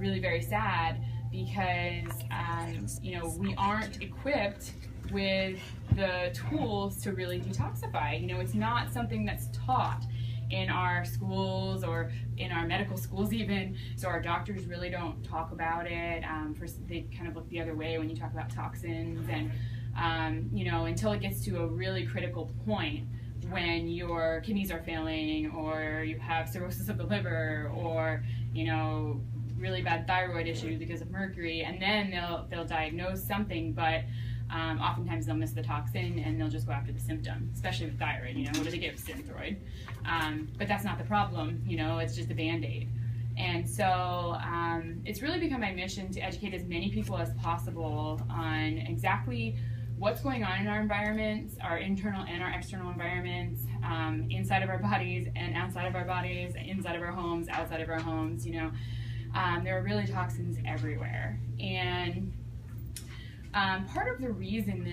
really very sad because, you know, we aren't equipped with the tools to really detoxify. You know, it's not something that's taught in our schools or in our medical schools even, so our doctors really don't talk about it. They kind of look the other way when you talk about toxins, and you know, until it gets to a really critical point when your kidneys are failing, or you have cirrhosis of the liver, or, you know, really bad thyroid issues because of mercury, and then they'll diagnose something, but oftentimes they'll miss the toxin and they'll just go after the symptom, especially with thyroid. You know, what do they give? Synthroid. But that's not the problem, you know, it's just a Band-Aid. And so it's really become my mission to educate as many people as possible on exactly what's going on in our environments, our internal and our external environments, inside of our bodies and outside of our bodies, inside of our homes, outside of our homes. You know, there are really toxins everywhere. And part of the reason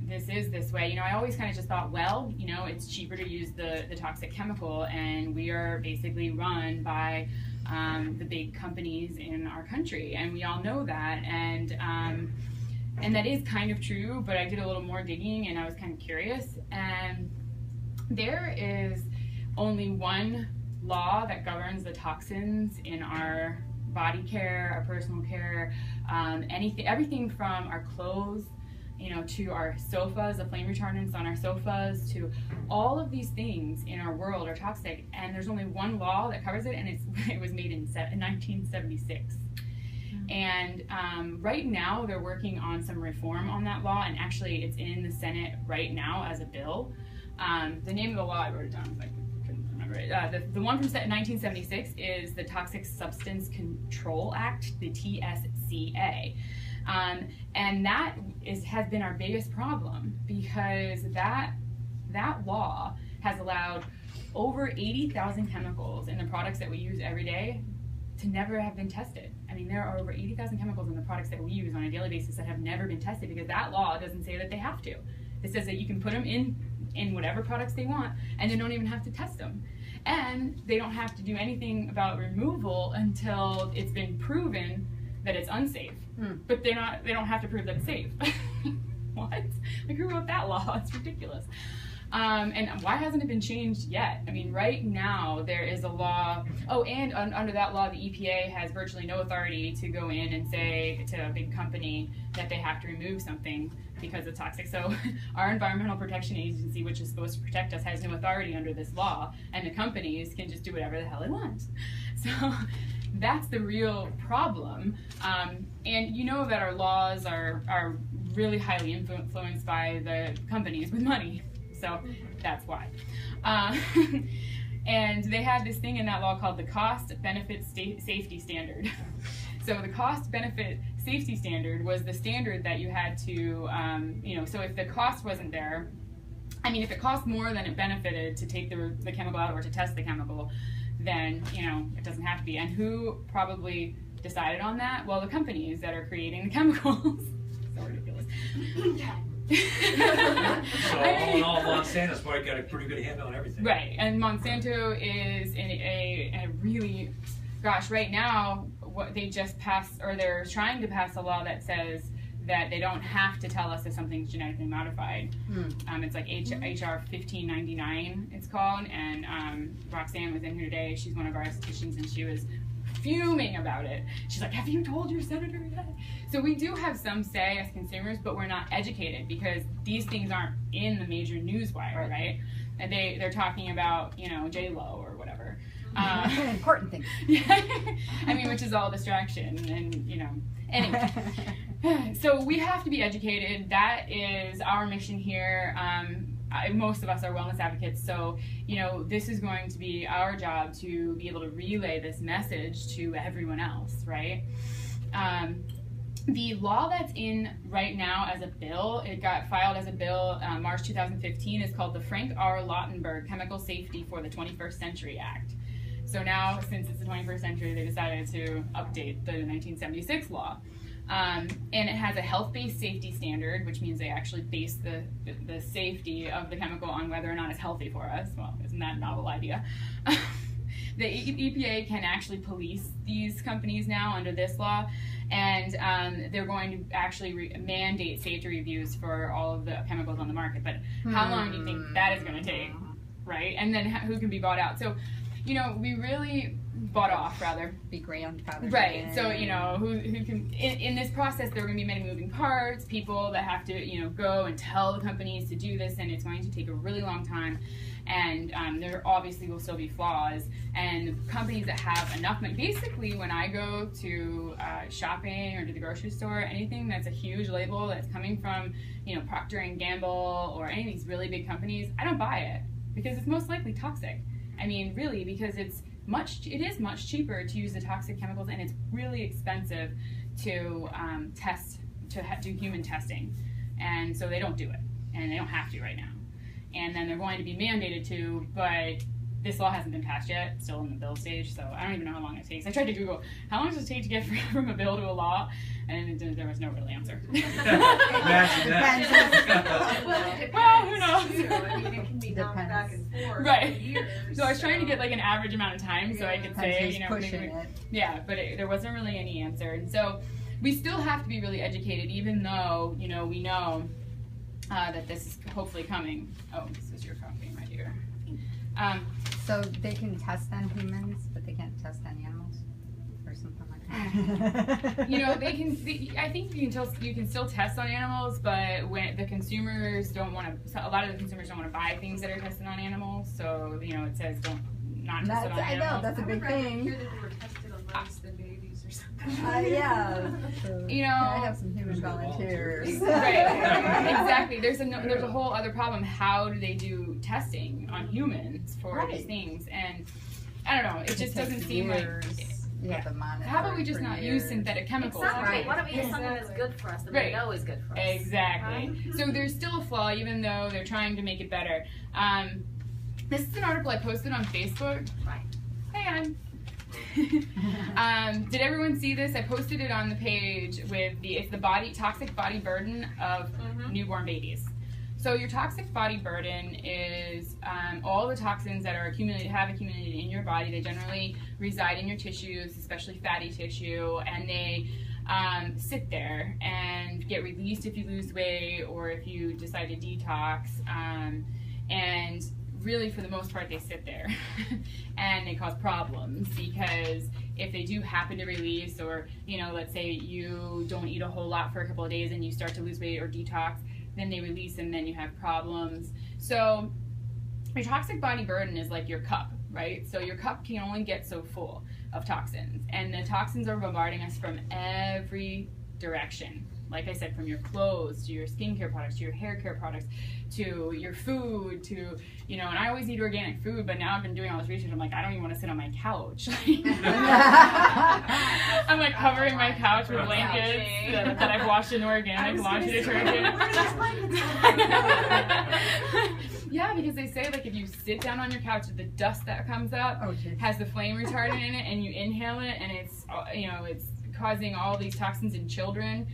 this is this way, you know, I always kind of just thought, well, you know, it's cheaper to use the toxic chemical, and we are basically run by the big companies in our country, and we all know that, and that is kind of true, but I did a little more digging and I was kind of curious, and there is only one law that governs the toxins in our body care, our personal care, everything from our clothes, you know, to our sofas, the flame retardants on our sofas, to all of these things in our world are toxic, and there's only one law that covers it, and it was made in 1976. And right now they're working on some reform on that law, and actually it's in the Senate right now as a bill. The name of the law, I wrote it down, I couldn't remember it. The one from 1976 is the Toxic Substance Control Act, the TSCA. And that has been our biggest problem, because that law has allowed over 80,000 chemicals in the products that we use every day to never have been tested. I mean, there are over 80,000 chemicals in the products that we use on a daily basis that have never been tested, because that law doesn't say that they have to. It says that you can put them in whatever products they want, and they don't even have to test them. And they don't have to do anything about removal until it's been proven that it's unsafe. But they don't have to prove that it's safe. What? Like, who wrote that law? It's ridiculous. And why hasn't it been changed yet? I mean, right now there is a law, and under that law the EPA has virtually no authority to go in and say to a big company that they have to remove something because it's toxic. So our Environmental Protection Agency, which is supposed to protect us, has no authority under this law, and the companies can just do whatever the hell they want. So that's the real problem. And you know that our laws are really highly influenced by the companies with money. So that's why. And they had this thing in that law called the Cost Benefit Safety Standard. So the Cost Benefit Safety Standard was the standard that you had to, you know, so if the cost wasn't there, I mean, if it cost more than it benefited to take the chemical out or to test the chemical, then, you know, it doesn't have to be. And who probably decided on that? Well, the companies that are creating the chemicals. So ridiculous. So all in all, Monsanto's probably got a pretty good handle on everything. Right, and Monsanto is in a really, gosh, right now, what they just passed, or they're trying to pass a law that says that they don't have to tell us if something's genetically modified. It's like HR 1599, it's called, and Roxanne was in here today. She's one of our estheticians, and she was fuming about it. She's like, have you told your senator yet? So we do have some say as consumers, but we're not educated, because these things aren't in the major newswire, right? And they're talking about, you know, J-Lo or whatever. Important things. Yeah. I mean, which is all distraction, and, you know, anyway. So we have to be educated. That is our mission here. Most of us are wellness advocates, so, you know, this is going to be our job to be able to relay this message to everyone else, right? The law that's in right now as a bill, it got filed as a bill March 2015, is called the Frank R. Lautenberg Chemical Safety for the 21st Century Act. So now, since it's the 21st century, they decided to update the 1976 law. And it has a health-based safety standard, which means they actually base the safety of the chemical on whether or not it's healthy for us. Well, isn't that a novel idea? the EPA can actually police these companies now under this law, and they're going to actually mandate safety reviews for all of the chemicals on the market. But how long do you think that is going to take, right? And then who can be bought out? So, you know, we really bought off, rather. Be grandfathered. Right. So, you know, who can, in this process, there are going to be many moving parts, people that have to, you know, go and tell the companies to do this, and it's going to take a really long time. And there obviously will still be flaws. And companies that have enough money, basically, when I go to shopping or to the grocery store, anything that's a huge label that's coming from, you know, Procter and Gamble or any of these really big companies, I don't buy it because it's most likely toxic. I mean, really, because it is much cheaper to use the toxic chemicals, and it's really expensive to do human testing, and so they don't do it, and they don't have to right now. And then they're going to be mandated to, but this law hasn't been passed yet, still in the bill stage, so I don't even know how long it takes. I tried to Google, how long does it take to get from a bill to a law? And there was no real answer. Imagine that. Well, who knows? I mean, it can be knocked back and forth Right. for years. So I was trying to get like an average amount of time so I could say, Just you know, pushing maybe, it. yeah, but there wasn't really any answer. And so we still have to be really educated, even though, you know, we know that this is hopefully coming. Oh, this is your coffee, my dear. So they can test on humans, but they can't test on animals, or something like that. You know, I think you can still test on animals, but when the consumers don't want to, a lot of the consumers don't want to buy things that are tested on animals. So, you know, it says not tested on I animals. know, that's a big I thing. hear that they were tested on mice than babies or something. Yeah. So, You know, I have some human volunteers. Right, exactly. There's a whole other problem. How do they do testing on humans for these things? And I don't know. It just doesn't seem like. You have to monitor. How about we just not use synthetic chemicals? Exactly. Why don't we use something that's good for us that we know is good for us? Exactly. So there's still a flaw, even though they're trying to make it better. This is an article I posted on Facebook. Right. Hey, Did everyone see this? I posted it on the page with it's the toxic body burden of newborn babies. So your toxic body burden is all the toxins that have accumulated in your body. They generally reside in your tissues, especially fatty tissue, and they sit there and get released if you lose weight or if you decide to detox. And really, for the most part, they sit there and they cause problems, because if they do happen to release, or, you know, let's say you don't eat a whole lot for a couple of days and you start to lose weight or detox, then they release and then you have problems. So your toxic body burden is like your cup, right? So your cup can only get so full of toxins, and the toxins are bombarding us from every direction. Like I said, from your clothes, to your skincare products, to your hair care products, to your food, to, you know, and I always eat organic food, but now I've been doing all this research, I'm like, I don't even want to sit on my couch. I'm like covering my couch with blankets that I've washed in organic laundry detergent. Yeah, because they say, like, if you sit down on your couch, the dust that comes up has the flame retardant in it, and you inhale it, and it's, you know, it's causing all these toxins in children.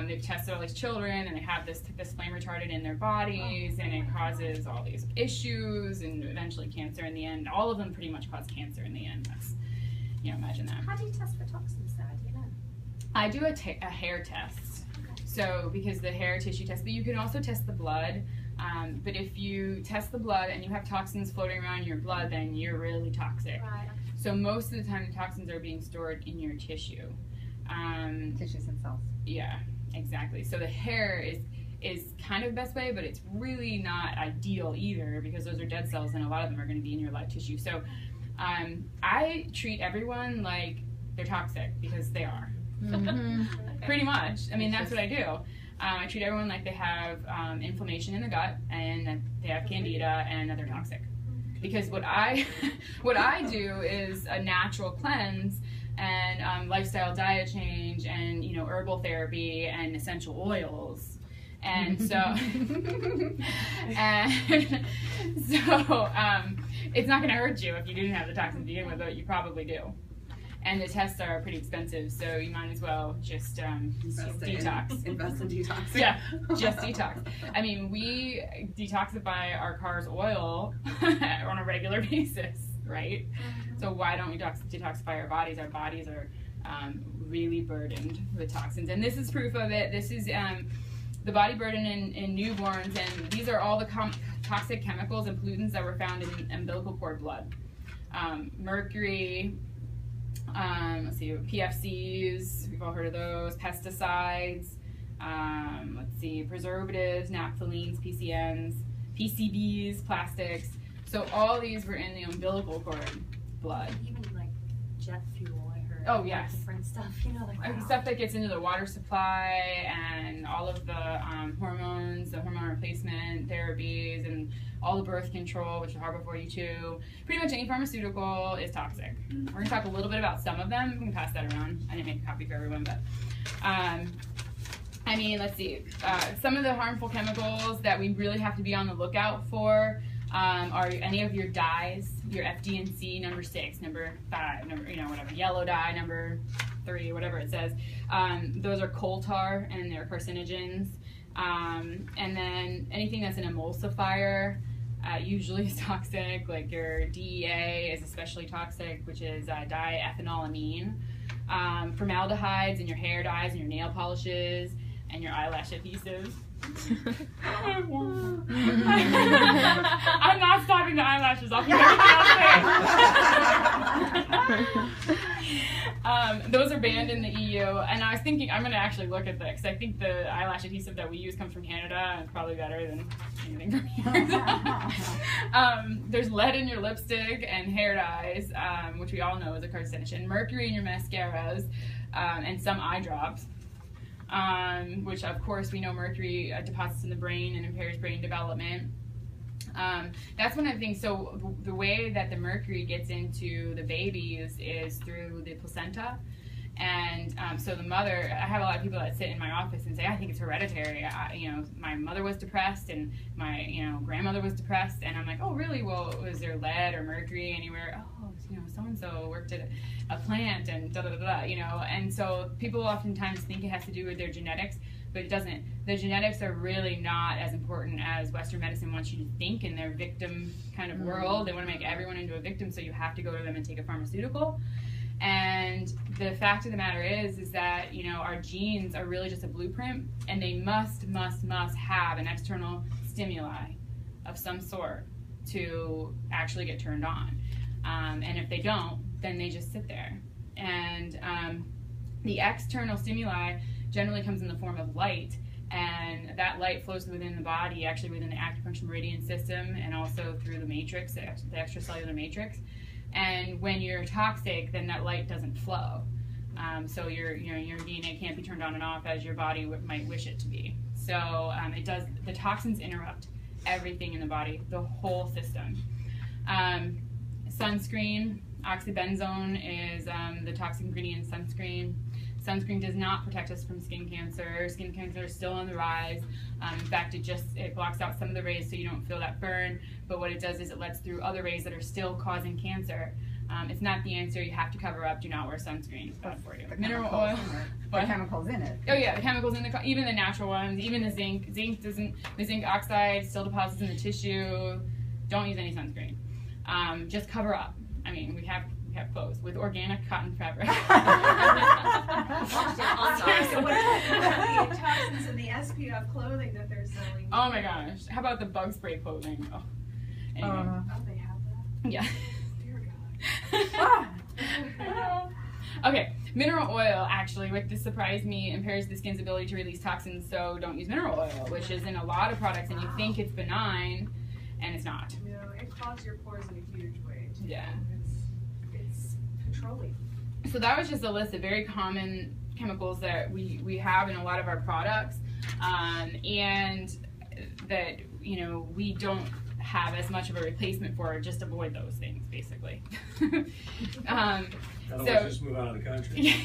They've tested all these children, and they have this flame retardant in their bodies, and it causes all these issues, and eventually cancer in the end. All of them pretty much cause cancer in the end. That's, you know, imagine that. How do you test for toxins, Sarah? Do you know? I do a hair test. So, because the hair tissue test, but you can also test the blood. But if you test the blood and you have toxins floating around in your blood, then you're really toxic. Right. So most of the time, the toxins are being stored in your tissue. Tissues and cells. Yeah, exactly. So the hair is kind of the best way, but it's really not ideal either, because those are dead cells and a lot of them are going to be in your live tissue. So I treat everyone like they're toxic, because they are. Pretty much. I mean, that's what I do. I treat everyone like they have inflammation in the gut, and that they have candida, and that they're toxic. Because what I do is a natural cleanse, and lifestyle diet change, and, you know, herbal therapy and essential oils, and so it's not going to hurt you if you didn't have the toxin to begin with, but you probably do. And the tests are pretty expensive, so you might as well just detox. Invest in detox. Yeah, just detox. I mean, we detoxify our car's oil on a regular basis. right? So why don't we detoxify our bodies? Our bodies are really burdened with toxins, and this is proof of it. This is the body burden in newborns, and these are all the toxic chemicals and pollutants that were found in umbilical cord blood. Mercury, let's see, PFCs, we've all heard of those, pesticides, let's see, preservatives, naphthalenes, PCNs, PCBs, plastics. So all these were in the umbilical cord blood. Even like jet fuel, I heard. Oh, yes. Like different stuff, like wow. Stuff that gets into the water supply and all of the hormones, the hormone replacement therapies, and all the birth control, which is Harbor 42. Pretty much any pharmaceutical is toxic. We're going to talk a little bit about some of them. We can pass that around. I didn't make a copy for everyone, but I mean, let's see. Some of the harmful chemicals that we really have to be on the lookout for are any of your dyes, your FD&C number 6, number 5, number, whatever, yellow dye number 3, whatever it says. Those are coal tar and they're carcinogens. And then anything that's an emulsifier usually is toxic, like your DEA is especially toxic, which is diethanolamine. Formaldehydes in your hair dyes and your nail polishes and your eyelash adhesives. I'm not stopping the eyelashes. I'll keep everything else. Those are banned in the EU, and I was thinking I'm going to actually look at that because I think the eyelash adhesive that we use comes from Canada and it's probably better than anything from here. There's lead in your lipstick and hair dyes, which we all know is a carcinogen. Mercury in your mascaras, and some eye drops. Which of course we know mercury deposits in the brain and impairs brain development. That's one of the things. So the way that the mercury gets into the babies is through the placenta. And so the mother, I have a lot of people that sit in my office and say, I think it's hereditary. My mother was depressed and my, grandmother was depressed. And I'm like, oh, really? Well, was there lead or mercury anywhere? Oh, so-and-so worked at a plant and da-da-da-da, And so people oftentimes think it has to do with their genetics, but it doesn't. The genetics are really not as important as Western medicine wants you to think in their victim kind of world. They want to make everyone into a victim, so you have to go to them and take a pharmaceutical. And the fact of the matter is that, our genes are really just a blueprint, and they must have an external stimuli of some sort to actually get turned on. And if they don't, then they just sit there. And the external stimuli generally comes in the form of light, and that light flows within the body, actually within the acupuncture meridian system, and also through the matrix, the extracellular matrix. And when you're toxic, then that light doesn't flow. So your DNA can't be turned on and off as your body might wish it to be. So it does. The toxins interrupt everything in the body, the whole system. Sunscreen, oxybenzone is the toxic ingredient in sunscreen. Sunscreen does not protect us from skin cancer. Skin cancer is still on the rise. In fact, it blocks out some of the rays so you don't feel that burn. But what it does is it lets through other rays that are still causing cancer. It's not the answer. You have to cover up. Do not wear sunscreen. It's bad for you. Mineral oil. The chemicals in it. Oh yeah, the chemicals in the even the natural ones, even the zinc. The zinc oxide still deposits in the tissue. Don't use any sunscreen. Just cover up. I mean, we have clothes with organic cotton fabric. So what about the toxins in the SPF clothing that they're selling? Oh my gosh! How about the bug spray clothing? Oh, anyway. Oh, they have that? Yeah. Dear God. Okay, mineral oil actually, what this surprised me, impairs the skin's ability to release toxins, so don't use mineral oil, which is in a lot of products, and you think it's benign, and it's not. No, it clogs your pores in a huge way, too. Yeah. It's petroleum. So that was just a list of very common chemicals that we have in a lot of our products, and that, we don't have as much of a replacement for. Just avoid those things, basically. Otherwise, just move out of the country.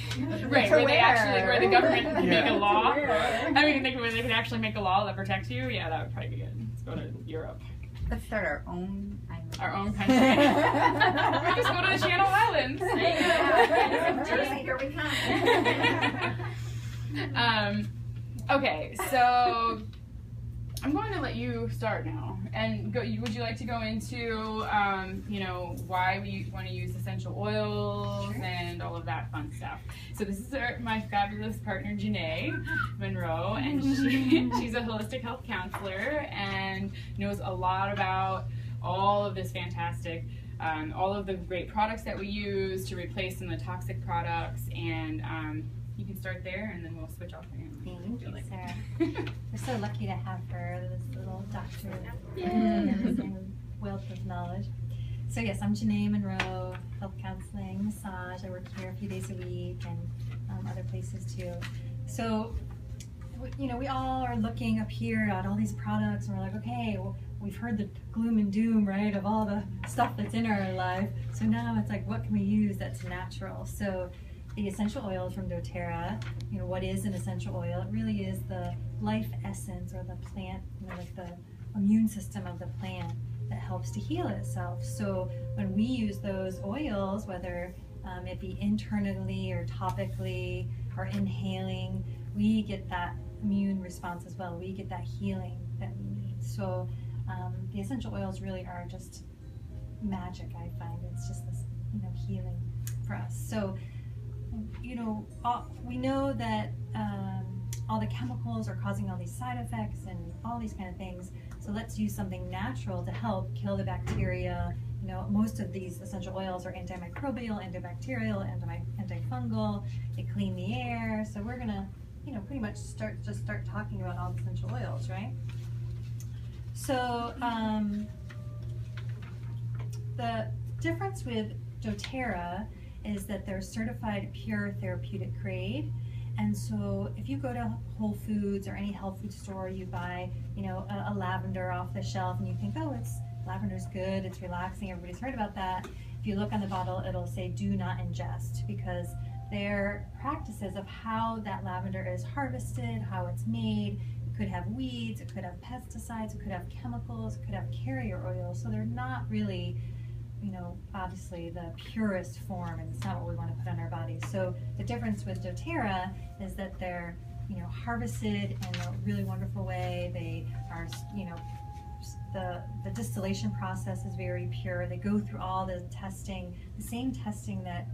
Right, where the government can make a law. I mean, where they can actually make a law that protects you. Yeah, that would probably be good. Let's go to Europe. Let's start our own island. Our own country. We just go to the Channel Islands. Jersey, here we come. Okay, so I'm going to let you start now. And would you like to go into, why we want to use essential oils and all of that fun stuff? So this is my fabulous partner, Janae Monroe, and she's a holistic health counselor and knows a lot about all of this fantastic, all of the great products that we use to replace some of the toxic products. And you can start there, and then we'll switch off again. Thank you, Sarah. We're so lucky to have her, this little doctor and wealth of knowledge. So yes, I'm Janae Monroe, health counseling, massage. I work here a few days a week and other places too. So, we all are looking up here at all these products, and we're like, okay, well, we've heard the gloom and doom, right, of all the stuff that's in our life. So now it's like, what can we use that's natural? So the essential oils from doTERRA, what is an essential oil? It really is the life essence or the plant, like the immune system of the plant that helps to heal itself. So when we use those oils, whether it be internally or topically or inhaling, we get that immune response as well. We get that healing that we need. So the essential oils really are just magic, I find. It's just this, healing for us. So we know that all the chemicals are causing all these side effects and all these kind of things. So let's use something natural to help kill the bacteria. Most of these essential oils are antimicrobial, antibacterial, antifungal. They clean the air. So we're gonna, pretty much start talking about all the essential oils, right? So the difference with doTERRA is that they're certified pure therapeutic grade. And so if you go to Whole Foods or any health food store, you buy, a lavender off the shelf and you think, oh, lavender's good, it's relaxing, everybody's heard about that. If you look on the bottle, it'll say do not ingest, because their practices of how that lavender is harvested, how it's made, it could have weeds, it could have pesticides, it could have chemicals, it could have carrier oils. So they're not really, obviously the purest form, and it's not what we want to put on our bodies. So the difference with doTERRA is that they're, harvested in a really wonderful way. They are, the distillation process is very pure. They go through all the testing, the same testing that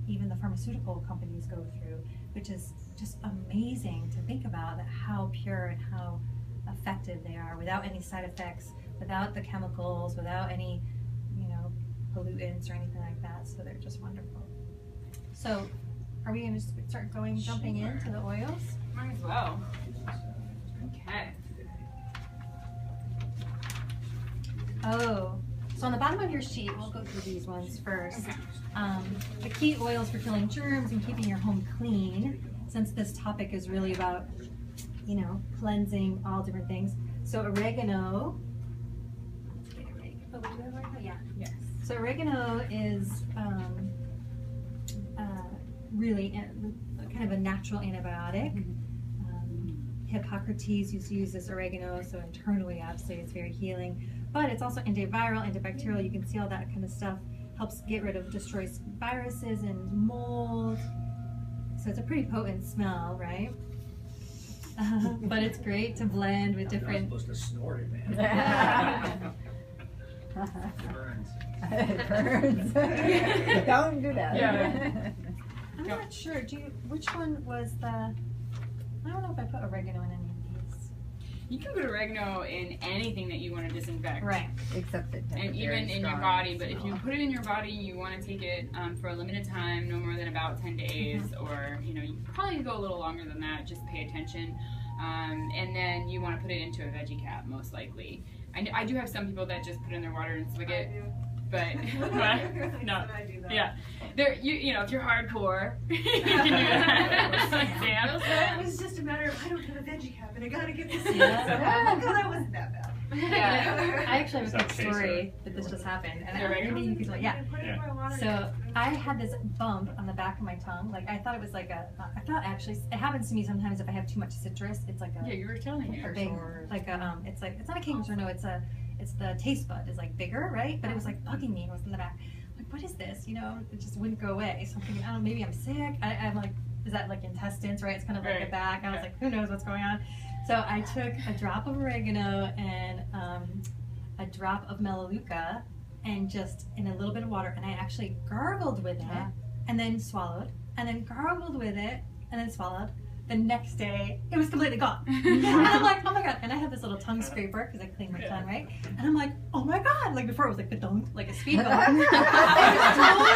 even the pharmaceutical companies go through, which is just amazing to think about, that how pure and how effective they are, without any side effects, without the chemicals, without any pollutants or anything like that. So they're just wonderful. So are we going to start jumping into the oils? Might as well. Okay. Oh, so on the bottom of your sheet, we'll go through these ones first. Okay. The key oils for killing germs and keeping your home clean, since this topic is really about, cleansing all different things. So oregano. Yeah. Yes. So oregano is really kind of a natural antibiotic. Hippocrates used to use this oregano, so internally, obviously, it's very healing. But it's also antiviral, antibacterial. You can see all that kind of stuff. Helps get rid of, destroys viruses and mold. So it's a pretty potent smell, right? But it's great to blend with different. You're not supposed to snort it, man. It burns. Don't do that. Yeah. I'm not sure. Which one was the? I don't know if I put oregano in any of these. You can put oregano in anything that you want to disinfect. Right. Except it has And a even very in your strong body, but if smell. you put it in your body, you want to take it for a limited time, no more than about 10 days, or you probably go a little longer than that. Just pay attention, and then you want to put it into a veggie cap, most likely. I do have some people that just put it in their water and swig it, but no, I do that. yeah, there if you're hardcore, you can do that. Sam. It was just a matter of I don't have a veggie cap and I gotta get this. Yeah. Oh, that wasn't that bad. Yeah. I actually have a Does that quick taste story that this just happened, and maybe you could like, yeah. Put it where I wanted So it. I had this bump on the back of my tongue. Like I thought it was like I thought actually it happens to me sometimes if I have too much citrus. It's like Yeah, you were telling me. a big, like a it's not a canker no, it's the taste bud is like bigger, right? But it was like bugging me. It was in the back. I'm like, what is this? It just wouldn't go away. So I'm thinking, I don't know, maybe I'm sick. I'm like, is that like intestines, right? It's kind of like Right. the back. I was like, who knows what's going on? So So I took a drop of oregano and a drop of melaleuca and just in a little bit of water, and I actually gargled with it and then swallowed, and then gargled with it and then swallowed. The next day, it was completely gone. And I'm like, oh my God. And I have this little tongue scraper because I clean my tongue, right? And I'm like, oh my God. Like before it was like ba-dunk, like a speed bump. It was totally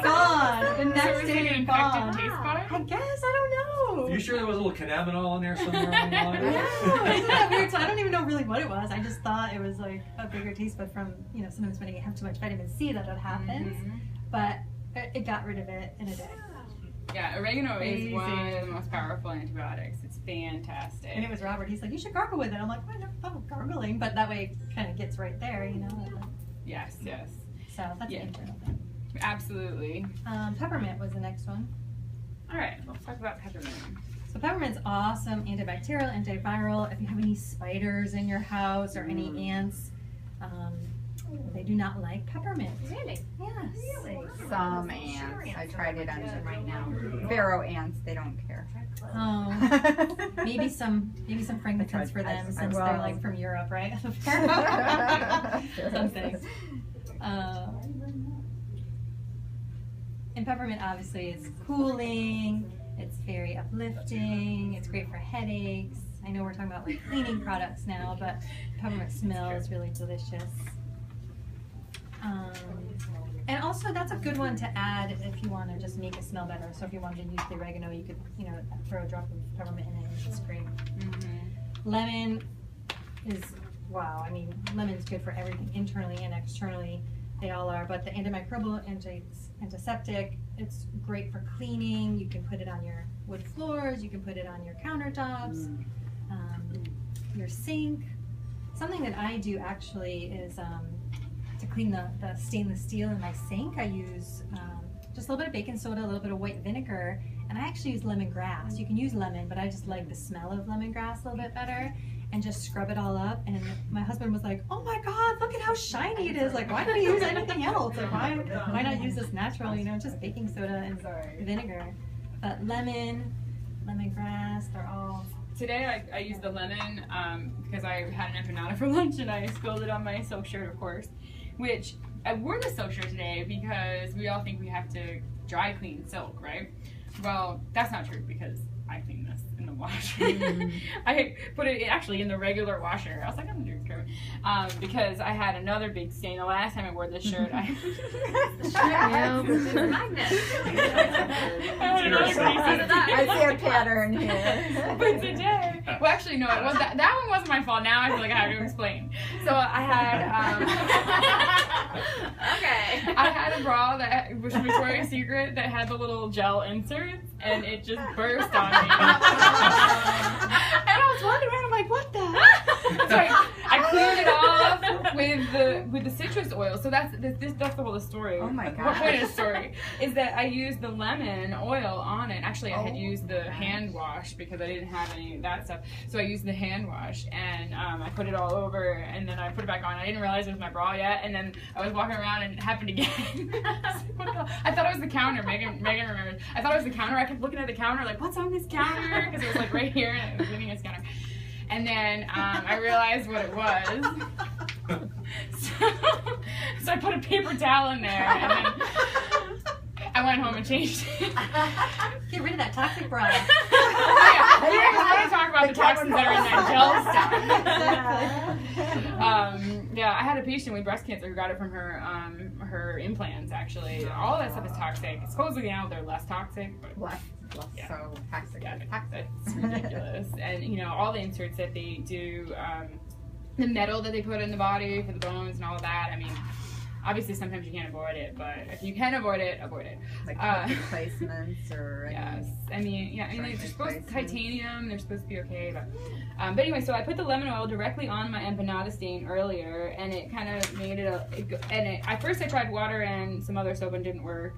gone. The next day, an gone. infected taste bud? I guess, I don't know. You sure there was a little cannabinol in there somewhere along the line? Yeah, isn't that weird? So I don't even know really what it was. I just thought it was like a bigger taste bud from, you know, sometimes when you have too much vitamin C that happens. But it got rid of it in a day. Yeah, oregano is Crazy. one of the most powerful antibiotics. It's fantastic. And it was Robert. He's like, you should gargle with it. I'm like, well, I never thought of gargling, but that way it kind of gets right there, you know. Yes, yes. So that's Yeah. an internal thing. Absolutely. Peppermint was the next one. All right, let's talk about peppermint. So peppermint's awesome, antibacterial, antiviral. If you have any spiders in your house or any ants, they do not like peppermint. Really? Yes. Really? Some ants. I tried it on them right now. Pharaoh ants, they don't care. Oh, maybe some frankincense tried- for them I- since well- they're like from Europe, right? Something. And peppermint obviously is cooling. It's very uplifting. It's great for headaches. I know we're talking about like cleaning products now, but peppermint smells really delicious. And also that's a good one to add if you want to just make it smell better. So if you wanted to use the oregano, you could, you know, throw a drop of peppermint in it and it's great. Lemon is, wow, I mean, lemon's good for everything, internally and externally. They all are, but the antimicrobial, antiseptic, it's great for cleaning. You can put it on your wood floors, you can put it on your countertops, your sink. Something that I do actually is to clean the stainless steel in my sink, I use just a little bit of baking soda, a little bit of white vinegar, and I actually use lemongrass. You can use lemon, but I just like the smell of lemongrass a little bit better, and just scrub it all up. And my husband was like, oh my God, look at how shiny it is. Like, why don't we use anything else? Like, why not use this natural, you know, just baking soda and vinegar. But lemon, lemongrass, they're all... Today I used the lemon because I had an empanada for lunch and I spilled it on my silk shirt, of course. Which I wore the silk shirt today because we all think we have to dry clean silk, right? Well, that's not true because I clean this in the washer. I put it actually in the regular washer. I was like, I'm gonna do it because I had another big stain. The last time I wore this shirt, I I see a pattern here. But today, well, actually, no, it was that one wasn't my fault. Now I feel like I have to explain. So I had, Okay. I had a bra that was from Victoria's Secret that had the little gel inserts, and it just burst on me. And I was wondering, I'm like, what the? So I cleaned it off with the citrus oil. So that's the whole story. Oh my What gosh. point of the story is that I used the lemon oil on it. Actually, I had used the hand wash because I didn't have any of that stuff. So I used the hand wash and I put it all over and then I put it back on. I didn't realize it was my bra yet, and then I was walking around and it happened again. I thought it was the counter. Megan remembered. I thought it was the counter. I kept looking at the counter like, what's on this counter? Because it was like right here and it was leaning against the counter. And then I realized what it was. So I put a paper towel in there and then I went home and changed it. Get rid of that toxic bra. Yeah, I want to talk about the toxins that are in that gel stuff. Yeah, I had a patient with breast cancer who got it from her implants, actually. All that stuff is toxic. Supposedly now they're less toxic, but Less Yeah. so toxic. yeah, Toxic. it's ridiculous. And, you know, all the inserts that they do, the metal that they put in the body for the bones and all of that, I mean, obviously sometimes you can't avoid it, but if you can avoid it, avoid it. Like hip replacements or any- Yes, I mean, yeah, I mean, Joint they're supposed to replacements. titanium. They're supposed to be okay, but anyway, so I put the lemon oil directly on my empanada stain earlier, and it kind of made it. At first, I tried water and some other soap and it didn't work,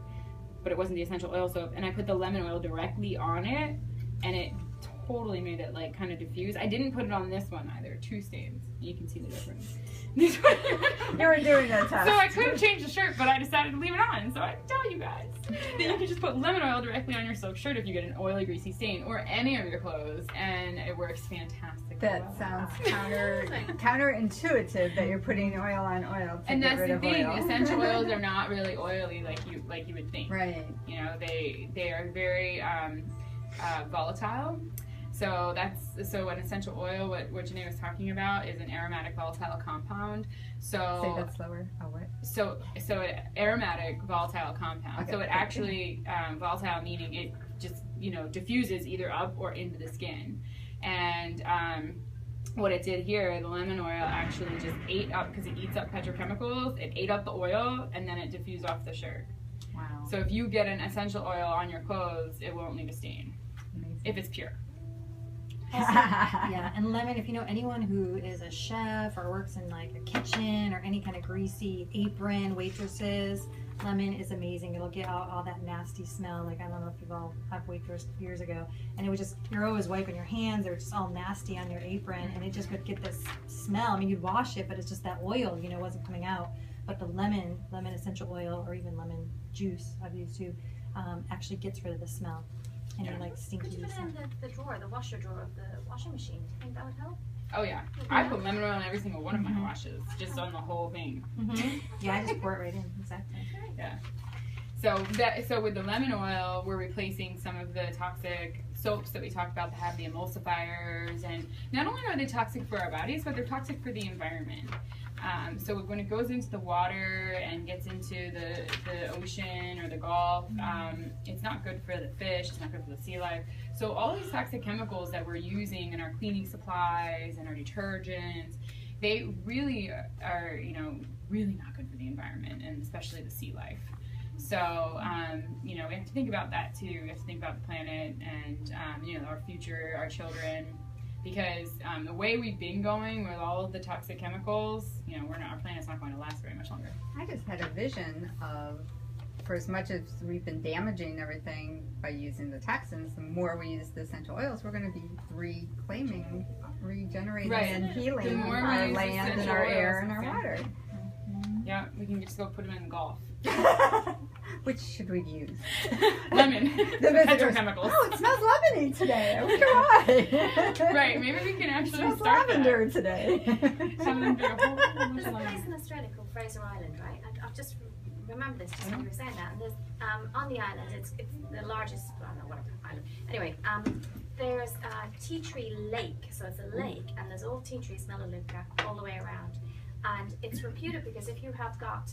but it wasn't the essential oil soap, and I put the lemon oil directly on it, and it totally made it like kind of diffuse. I didn't put it on this one either. 2 stains. You can see the difference. You were doing a test. So I could have changed the shirt, but I decided to leave it on. So I can tell you guys that you can just put lemon oil directly on your silk shirt if you get an oily, greasy stain, or any of your clothes, and it works fantastic. That sounds counterintuitive that you're putting oil on oil to And get that's rid the of thing. oil. Essential oils are not really oily like you would think. Right. You know, they are very volatile. So an essential oil, what Janae was talking about, is an aromatic volatile compound. So Say that slower. Oh, what? So an aromatic volatile compound. Okay. So it actually volatile meaning it just diffuses either up or into the skin. And what it did here, the lemon oil actually just ate up, because it eats up petrochemicals. It ate up the oil and then it diffused off the shirt. Wow. So if you get an essential oil on your clothes, it won't leave a stain Amazing. if it's pure. Yeah, and lemon, if you know anyone who is a chef or works in like a kitchen or any kind of greasy apron, waitresses, lemon is amazing. It'll get out all that nasty smell. Like, I don't know if you've all had waitress years ago, and it would just, you're always wiping your hands, they're just all nasty on your apron, and it just would get this smell. I mean, you'd wash it, but it's just that oil, wasn't coming out. But the lemon essential oil, or even lemon juice I've used too, actually gets rid of the smell. And it like stinky. Could you put it in the drawer, the washer drawer of the washing machine? Do you think that would help? Oh yeah, I put lemon oil in every single one of my washes, just on the whole thing. Yeah, I just pour it right in. Exactly. Yeah. So with the lemon oil, we're replacing some of the toxic soaps that we talked about that have the emulsifiers, and not only are they toxic for our bodies, but they're toxic for the environment. So when it goes into the water and gets into the ocean or the Gulf, it's not good for the fish, it's not good for the sea life. So all these toxic chemicals that we're using in our cleaning supplies and our detergents, they really are, really not good for the environment, and especially the sea life. So, we have to think about that too. We have to think about the planet and, our future, our children. Because the way we've been going with all of the toxic chemicals, our planet's not going to last very much longer. I just had a vision of, for as much as we've been damaging everything by using the toxins, the more we use the essential oils, we're going to be reclaiming, regenerating, and healing The more we our use land and essential our oils, air and our exactly. water. Yeah, we can just go put them in the Gulf. Which should we use? Lemon. The visitors, Petrochemicals. oh, it smells lemony today. I wonder why. Right, maybe we can It actually smells start lavender today. Have them do a whole There's a lemon. place in Australia called Fraser Island, right? I've just remembered this just when you were saying that. And there's on the island, it's the largest, I don't know, whatever island. Anyway, there's a tea tree lake. So it's a lake, and there's all tea trees, melaleuca, all the way around. And it's reputed because if you have got,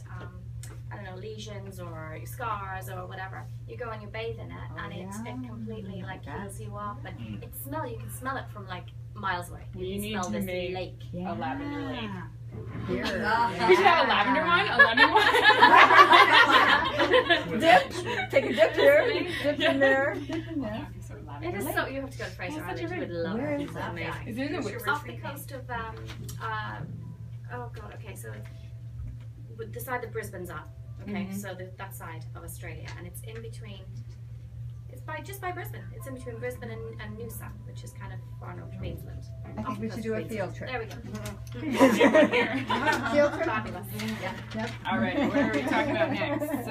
I don't know, lesions or scars or whatever, you go and you bathe in it, and it completely like heals you up. And you can smell it from like miles away. We You need can smell to this make lake. a lavender lake. Here. We should have a lavender one, a lemon one. With Dip. apple sweet. Take a dip here. Dip Yeah. in there. Dip in there. So It lavender is lake. so, you have to go to Fraser That's such Island, a you would love Where it. is It's that? amazing. Is it in the It's Whip? Off the coast of, oh god, okay, so with the side that Brisbane's on, okay, so that side of Australia, and it's in between, it's just by Brisbane, it's in between Brisbane and Noosa, which is kind of far north Queensland. I think we should do a field trip. There we go. Field trip? Fabulous. Yeah. Yep. All right, what are we talking about next?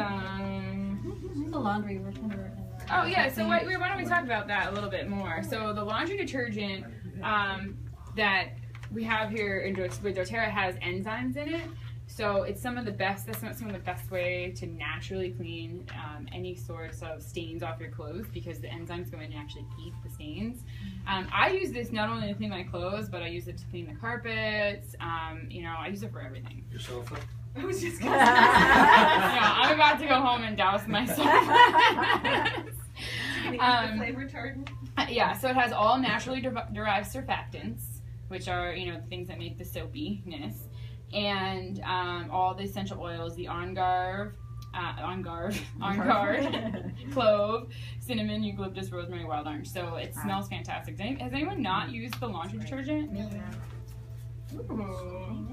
The laundry we're kind of. Oh yeah, so why don't we talk about that a little bit more? So the laundry detergent that we have here with doTERRA has enzymes in it. So it's some of the best. That's not some of the best way to naturally clean any sorts of stains off your clothes, because the enzymes go in and actually eat the stains. I use this not only to clean my clothes, but I use it to clean the carpets. I use it for everything. Your sofa. I was just gonna say, I'm about to go home and douse myself. Flavor retardant. Yeah, so it has all naturally derived surfactants, which are, the things that make the soapiness, and all the essential oils, the on guard, clove, cinnamon, eucalyptus, rosemary, wild orange. So it smells fantastic. Has anyone not used the laundry detergent? Ooh.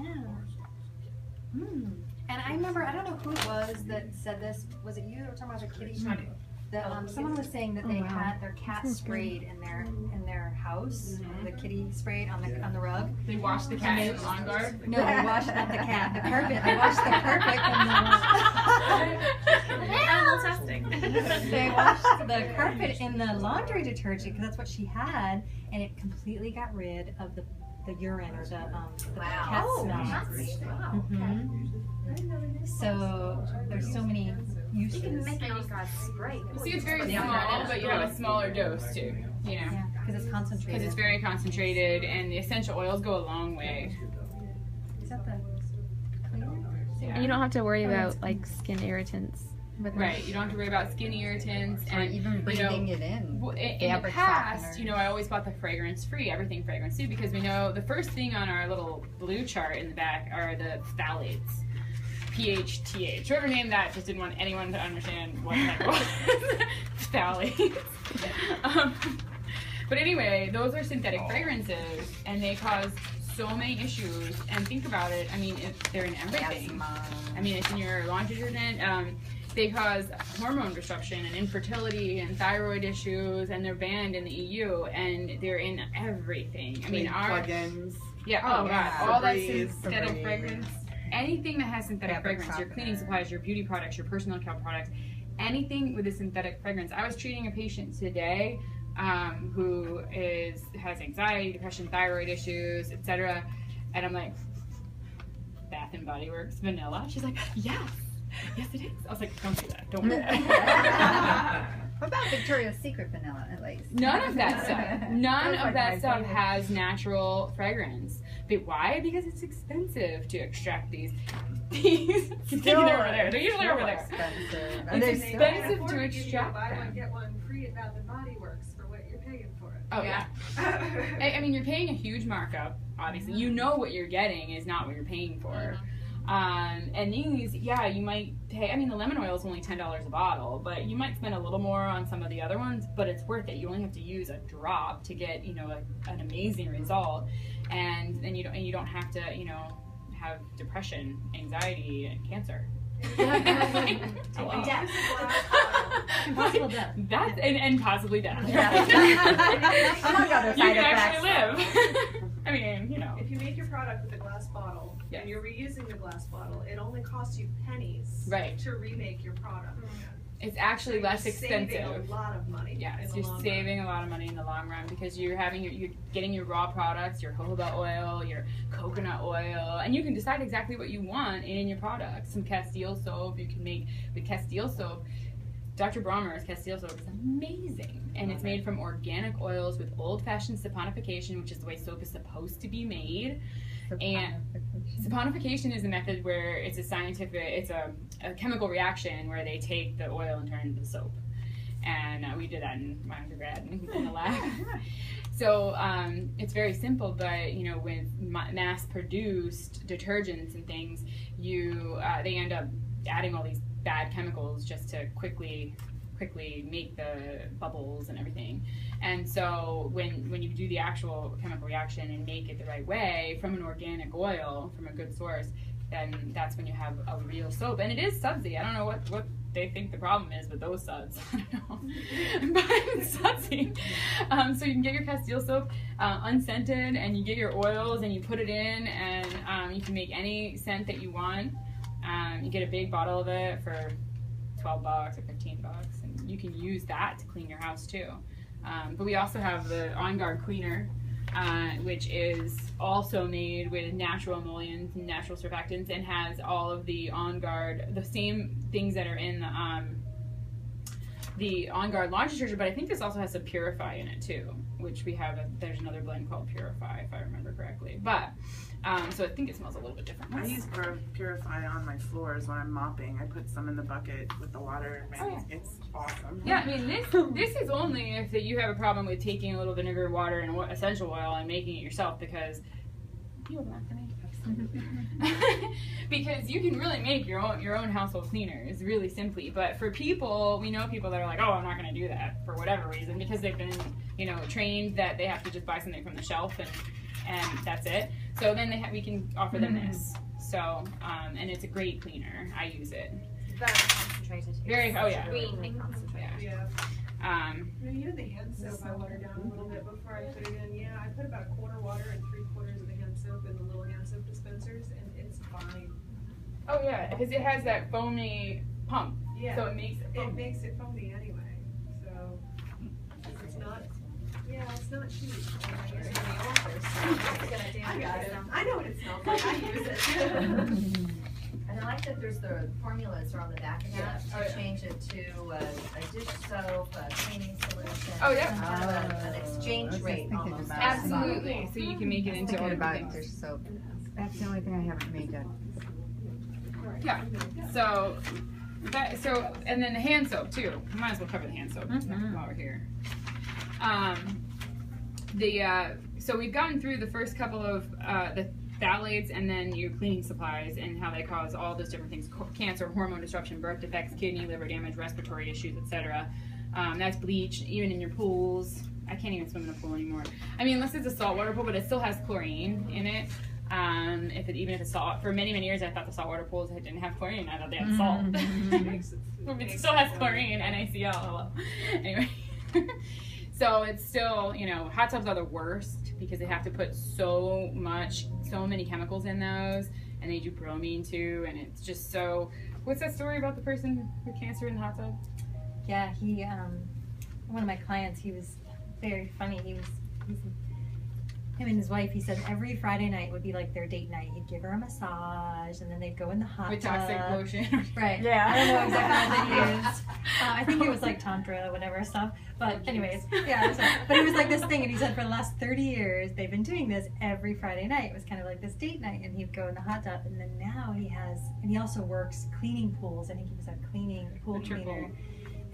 And I remember, I don't know who it was that said this. Was it you that were talking about the kitty? Someone was saying that they had their cat sprayed in their house, the kitty sprayed on the rug. They washed the cat in On Guard. No, they washed not the cat, the carpet. They washed the carpet from Animal testing. They washed the carpet in the laundry detergent because that's what she had, and it completely got rid of the urine or the cat smell. Wow. So there's so many uses. You can make an On Guard spray. See, it's very small, but you have a smaller dose too. You know, Yeah, because it's concentrated. because it's very concentrated, and the essential oils go a long way. Is that the cleaner? And you don't have to worry about like skin irritants with them. Right, you don't have to worry about skin irritants Or and even breathing it in. In the Fabric past, softener. you know, I always bought the fragrance-free, everything fragrance-free, because we know the first thing on our little blue chart in the back are the phthalates. PHTH. Whoever named that just didn't want anyone to understand what that was. Phthalates. But anyway, those are synthetic fragrances, and they cause so many issues. And think about it, I mean, they're in everything. I mean, it's in your laundry detergent. They cause hormone disruption and infertility and thyroid issues, and they're banned in the EU, and they're in everything. I mean, our plugins. yeah, Oh, oh yeah. god, all that Febreze, synthetic Febreze. fragrance, anything that has synthetic Fabric fragrance, your cleaning softener. supplies, your beauty products, your personal care products, anything with a synthetic fragrance. I was treating a patient today who has anxiety, depression, thyroid issues, etc. And I'm like, Bath and Body Works vanilla? She's like, yes it is. I was like, don't do that, don't do that. What about Victoria's Secret vanilla, at least? None of that stuff. None That's of like that my stuff favorite. has natural fragrance. But why? Because it's expensive to extract these. They're over there. They're usually over there. Expensive. It's And they're expensive. still- to Afford give you a extract buy them. one get one free at Bath and Body Works for what you're paying for it. Oh yeah. I mean, you're paying a huge markup. Obviously, you know what you're getting is not what you're paying for. And these, yeah, you might pay. I mean, the lemon oil is only $10 a bottle, but you might spend a little more on some of the other ones. But it's worth it. You only have to use a drop to get, you know, an amazing result, and then you don't have to, you know, have depression, anxiety, and cancer. And death. Impossible death. That's and possibly death. Among other You side can effects. actually live. I mean, you know. If you make your product with a glass bottle Yes. and you're reusing the glass bottle, it only costs you pennies Right. to remake your product. It's actually less You're saving expensive. a lot of money. Yes, in the you're long saving a lot of money in the long run because you're getting your raw products, your jojoba oil, your coconut oil, and you can decide exactly what you want in your product. Some Castile soap you can make with Castile soap. Dr. Brommer's Castile soap is amazing, and it's made from organic oils with old-fashioned saponification, which is the way soap is supposed to be made. And saponification is a method where it's a chemical reaction where they take the oil and turn it into soap. And we did that in my undergrad in the lab. So it's very simple, but you know, with mass-produced detergents and things, they end up adding all these bad chemicals just to quickly make the bubbles and everything. And so when you do the actual chemical reaction and make it the right way from an organic oil, from a good source, then that's when you have a real soap. And it is sudsy. I don't know what they think the problem is with those suds. I don't know. But it's sudsy. So you can get your Castile soap unscented, and you get your oils and you put it in, and you can make any scent that you want. You get a big bottle of it for $12 or $15, and you can use that to clean your house too. But we also have the On Guard cleaner, which is also made with natural emollients and natural surfactants, and has all of the On Guard, the same things that are in the On Guard laundry detergent, but I think this also has some Purify in it too, which we have. There's another blend called Purify, if I remember correctly. But so I think it smells a little bit different. I use Purify on my floors when I'm mopping. I put some in the bucket with the water. And it's awesome. Yeah, I mean, this is only if you have a problem with taking a little vinegar, water, and essential oil and making it yourself, because you open that for me. Because you can really make your own household cleaners really simply. But for people, we know people that are like, oh, I'm not going to do that for whatever reason, because they've been, you know, trained that they have to just buy something from the shelf and that's it. So then we can offer them this. So and it's a great cleaner. I use it. Very concentrated. Very, oh yeah. Extremely concentrated. Yeah, Yeah. Um, I mean, even the hand soap I water down a little bit before I put it in. Yeah, I put about a quarter water and 3/4 of the hand soap in the little hand soap dispensers, and it's fine. oh yeah, because it has that foamy pump, Yeah. so it makes it It foamy. makes it foamy anyway, so it's not. Yeah, it's not cheap. When I use it in the office. That's a good idea. I got it. So- I know what it smells like. I use it. And I like that there's the formulas are on the back of that Oh, to yeah. change it to a dish soap, a cleaning solution. Oh, yeah. some kind of an I exchange was just rate thinking almost. about Absolutely. So you can make it into Thinking all about different dish things. soap. That's the only thing I haven't made yet. Yeah. So and then the hand soap too. We might as well cover the hand soap while we're here. So we've gotten through the first couple of the phthalates and then your cleaning supplies and how they cause all those different things: cancer, hormone disruption, birth defects, kidney, liver damage, respiratory issues, etc. That's bleach, even in your pools. I can't even swim in a pool anymore. I mean, unless it's a saltwater pool, but it still has chlorine in it. Even if it's salt, for many years I thought the saltwater pools didn't have chlorine. I thought they had salt. It still has chlorine, NaCl. Hello. Anyway, so it's still, hot tubs are the worst because they have to put so many chemicals in those, and they do bromine too, and it's just so. What's that story about the person with cancer in the hot tub? Yeah, he, one of my clients, he was very funny. Him and his wife, he said every Friday night would be like their date night. He'd give her a massage, and then they'd go in the hot With tub. toxic lotion. Right. Yeah. I don't know exactly what they used. I think it was like tantra or whatever stuff. But anyways, yeah. But it was like this thing, and he said for the last 30 years they've been doing this every Friday night. It was kind of like this date night, and he'd go in the hot tub, and then now and he also works cleaning pools. I think he was a pool cleaner.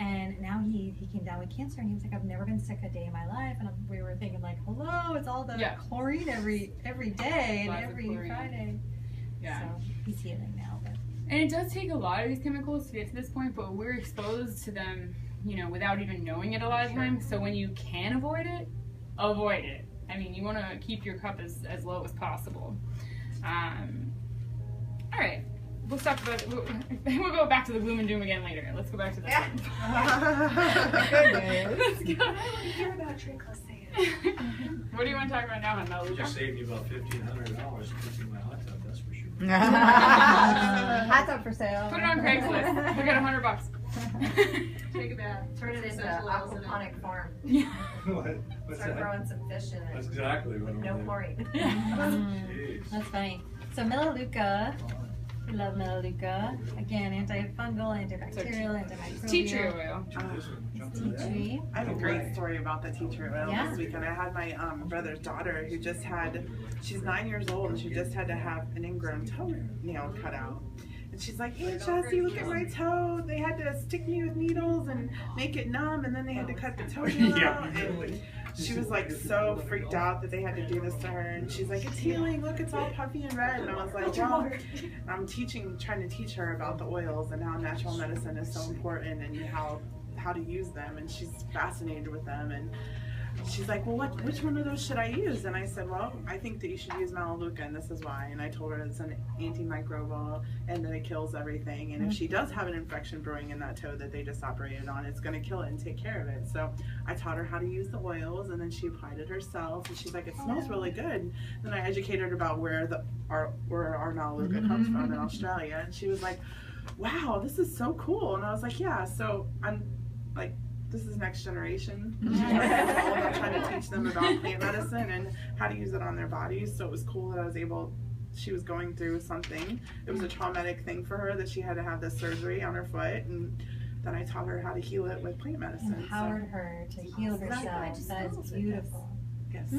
And now he came down with cancer, and he was like, I've never been sick a day in my life. And we were thinking like, hello, it's all the chlorine every day and Lots of every chlorine. Friday. Yeah. So he's healing now. But. And it does take a lot of these chemicals to get to this point, but we're exposed to them, without even knowing it a lot of times. So when you can avoid it, avoid it. I mean, you want to keep your cup as low as possible. All right. We'll stop about we'll go back to the gloom and doom again later. Let's go back to this one. Let's go. I want to hear about trickless sand. What do you want to talk about now, Hannah? Just saved you about $1,500 fixing my hot tub, that's for sure. Hot tub for sale. Put it on Craigslist. We got $100. Take a bath. Turn it into Essential oils in it. aquaponic farm. What's Start that? growing some fish in That's it. exactly what I'm No doing. chlorine. Jeez. That's funny. So Melaleuca, we love Melaleuca. Again, antifungal, antibacterial, antimicrobial. Tea tree oil. Tea tree. I have a great story about the tea tree oil Yeah. this weekend. I had my brother's daughter who she's 9 years old, and she just had to have an ingrown toenail cut out. And she's like, hey, Chelsea, look at my toe. They had to stick me with needles and make it numb, and then they had to cut the toenail out. And she was like so freaked out that they had to do this to her. And she's like, it's healing. Look, it's all puffy and red. And I was like, well, I'm trying to teach her about the oils and how natural medicine is so important and how to use them. And she's fascinated with them. And she's like, well, which one of those should I use? And I said, well, I think that you should use Melaleuca, and this is why. And I told her it's an antimicrobial and that it kills everything. And if she does have an infection brewing in that toe that they just operated on, it's going to kill it and take care of it. So I taught her how to use the oils, and then she applied it herself. And she's like, it smells really good. Then I educated her about where our Melaleuca comes from in Australia. And she was like, wow, this is so cool. And I was like, yeah. So I'm like, this is next generation. I'm trying to teach them about plant medicine and how to use it on their bodies. So it was cool that she was going through something. It was a traumatic thing for her that she had to have this surgery on her foot, and then I taught her how to heal it with plant medicine. Empowered her to heal herself. That is beautiful. Yes.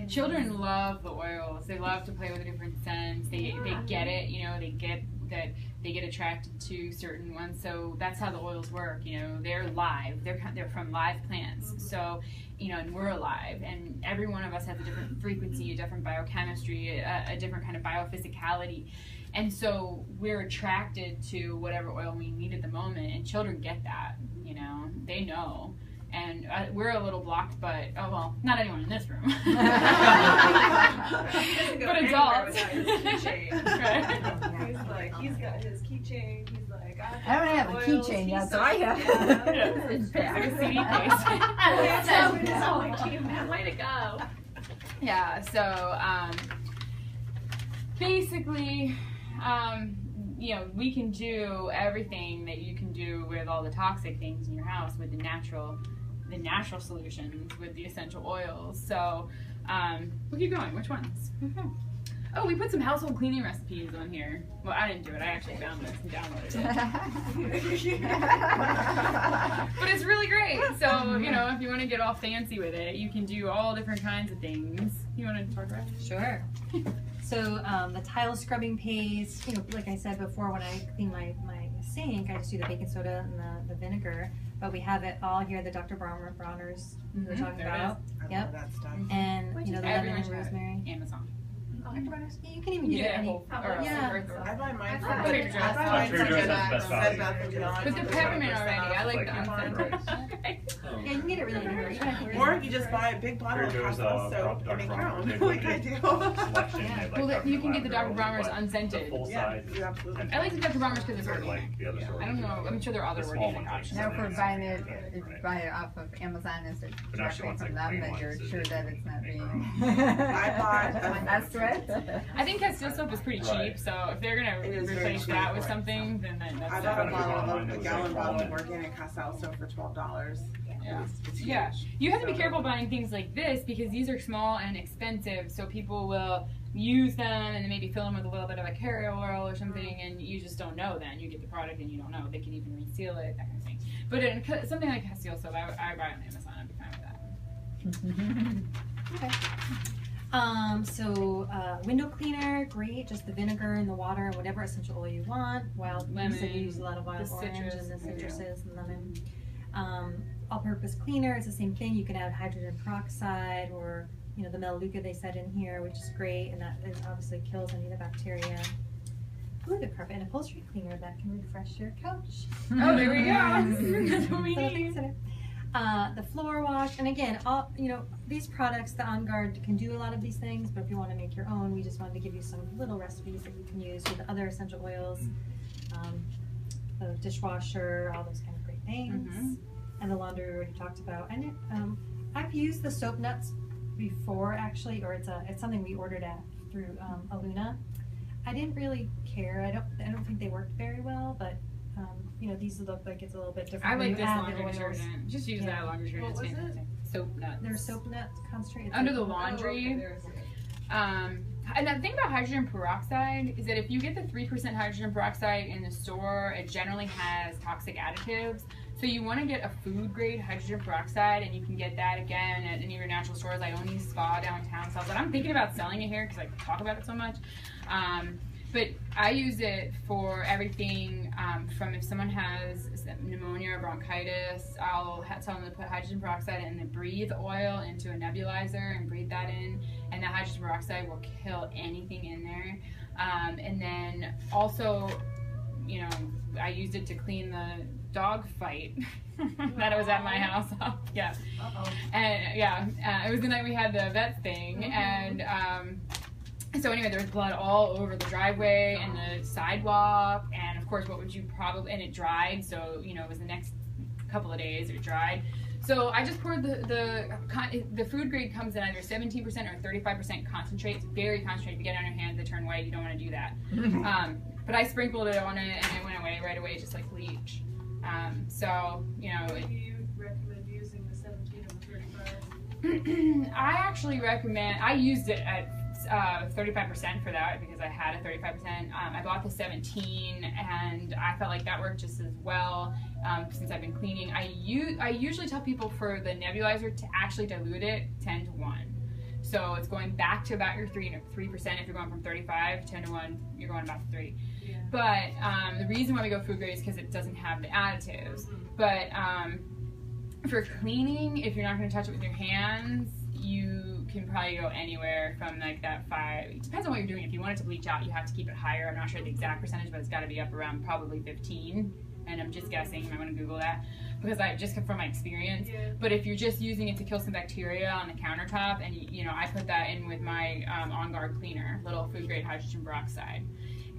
Children love the oils. They love to play with the different scents. They get it, they get that they get attracted to certain ones. So that's how the oils work. They're live. They're from live plants. So, and we're alive. And every one of us has a different frequency, a different biochemistry, a different kind of biophysicality. And so we're attracted to whatever oil we need at the moment. And children get that. They know. And we're a little blocked, but oh well, not anyone in this room. He doesn't go But anywhere adults. without his keychain. Right. He's like, he's got his keychain. He's like, I don't have a oils, keychain yet, he's so I have. Yeah. It's It's like a bad. CD case. Way to go. Yeah, so basically, you know, we can do everything that you can do with all the toxic things in your house with the natural solutions with the essential oils. So we'll keep going. Which ones? Oh, we put some household cleaning recipes on here. Well, I didn't do it. I actually found this and downloaded it. But it's really great. So, you know, if you want to get all fancy with it, you can do all different kinds of things. You want to talk about it? Sure. So the tile scrubbing paste, you know, like I said before, when I clean my sink, I just do the baking soda and the vinegar. But we have it all here, the Dr. Bronner's we were talking There it about. I Yep. love that stuff. And, Which you know, is the lemon everyone and should have it. rosemary. Amazon. Dr. Bronner's? Yeah, you can even You get get it a any. whole, Yeah. I buy mine I from Trader Joe's. I buy mine Trader from Joe's has best Bed value. Bath & Beyond. With the peppermint already. I like the Coupon. incense. Yeah, you can get it really anywhere. Even at Or you just buy a big bottle of Trader Joe's, hot sauce soap Dr. and make your Bronner's, own, they like I do do. selection. They have, Well, like you can get the Dr. Lavender, Bronner's but unscented. The full Yeah, size. you absolutely. I like the Dr. Bronner's because it's Or organic. like the other Yeah. stores. I don't know. I'm sure there are other The small organic ones, options. Now, if we're buying it, Right. if you buy it off of Amazon, is it But now she directly wants, from like, them green that you're ones, so sure they that can it's not make being? their I bought- That's right. I think Castile soap is pretty cheap, Right. so if they're gonna It is very replace cheap. that with something, then I that's bought a Kind of bottle online, of it a was gallon like bottle of almond. organic castile soap for $12. Yeah. It's huge. Yeah. You have to be So- careful buying things like this because these are small and expensive, so people will use them and then maybe fill them with a little bit of a carrier oil or something, and you just don't know then. You get the product and you don't know. They can even reseal it, that kind of thing. But something like Castile soap, I buy on Amazon. I'd be fine with that. Okay. So window cleaner, great. Just the vinegar and the water and whatever essential oil you want. Wild lemon. So you use a lot of wild the orange citrus, and the I do. citruses and lemon. All-purpose cleaner is the same thing. You can add hydrogen peroxide or you know the Melaleuca they said in here, which is great, and that is obviously kills any of the bacteria. Ooh, the carpet and upholstery cleaner that can refresh your couch. Oh, there we go. That's what we So need. things in it. The floor wash, and again, all you know, these products, the On Guard can do a lot of these things, but if you want to make your own, we just wanted to give you some little recipes that you can use with the other essential oils, the dishwasher, all those kind of great things, Mhm. and the laundry we already talked about. And I've used the soap nuts before, actually, or it's something we ordered through Aluna. I didn't really care. I don't think they worked very well, but you know, these look like it's a little bit different. I when like you this add the laundry oils. detergent. Just use Yeah. that laundry detergent. What It's was it? fantastic. Soap nuts. They're soap nut concentrate. It's Under like- the Oh, okay, laundry. there's it. And the thing about hydrogen peroxide is that if you get the 3% hydrogen peroxide in the store, it generally has toxic additives. So you want to get a food grade hydrogen peroxide, and you can get that again at any of your natural stores. Ione's Spa downtown sells it. I'm thinking about selling it here because I talk about it so much. But I use it for everything from if someone has pneumonia or bronchitis, I'll tell them to put hydrogen peroxide and then breathe oil into a nebulizer and breathe that in, and that hydrogen peroxide will kill anything in there. And then also, you know, I used it to clean the dog fight that was at my house. Yeah. And yeah, it was the night we had the vet thing, and so anyway, there was blood all over the driveway and the sidewalk, and of course, what would you probably, and it dried, so, you know, it was the next couple of days it dried. So I just poured the food grade comes in either 17% or 35% concentrate. It's very concentrated. If you get it on your hands, they turn white. You don't want to do that. But I sprinkled it on it, and it went away right away, just like bleach. So, you know. Do you recommend using the 17 or the 35? I actually recommend, I used it at 35% for that because I had a 35%. I bought the 17 and I felt like that worked just as well since I've been cleaning. I usually tell people for the nebulizer to actually dilute it 10 to 1. So it's going back to about your 3%. If you're going from 35, 10 to 1, you're going about 3. Yeah. But the reason why we go food grade is because it doesn't have the additives. But for cleaning, if you're not going to touch it with your hands, you can probably go anywhere from like that 5. It depends on what you're doing. If you want it to bleach out, you have to keep it higher. I'm not sure the exact percentage, but it's got to be up around probably 15 and I'm just guessing. You might want to Google that because I just from my experience. Yeah. But if you're just using it to kill some bacteria on the countertop, and you know, I put that in with my On Guard cleaner, little food grade hydrogen peroxide,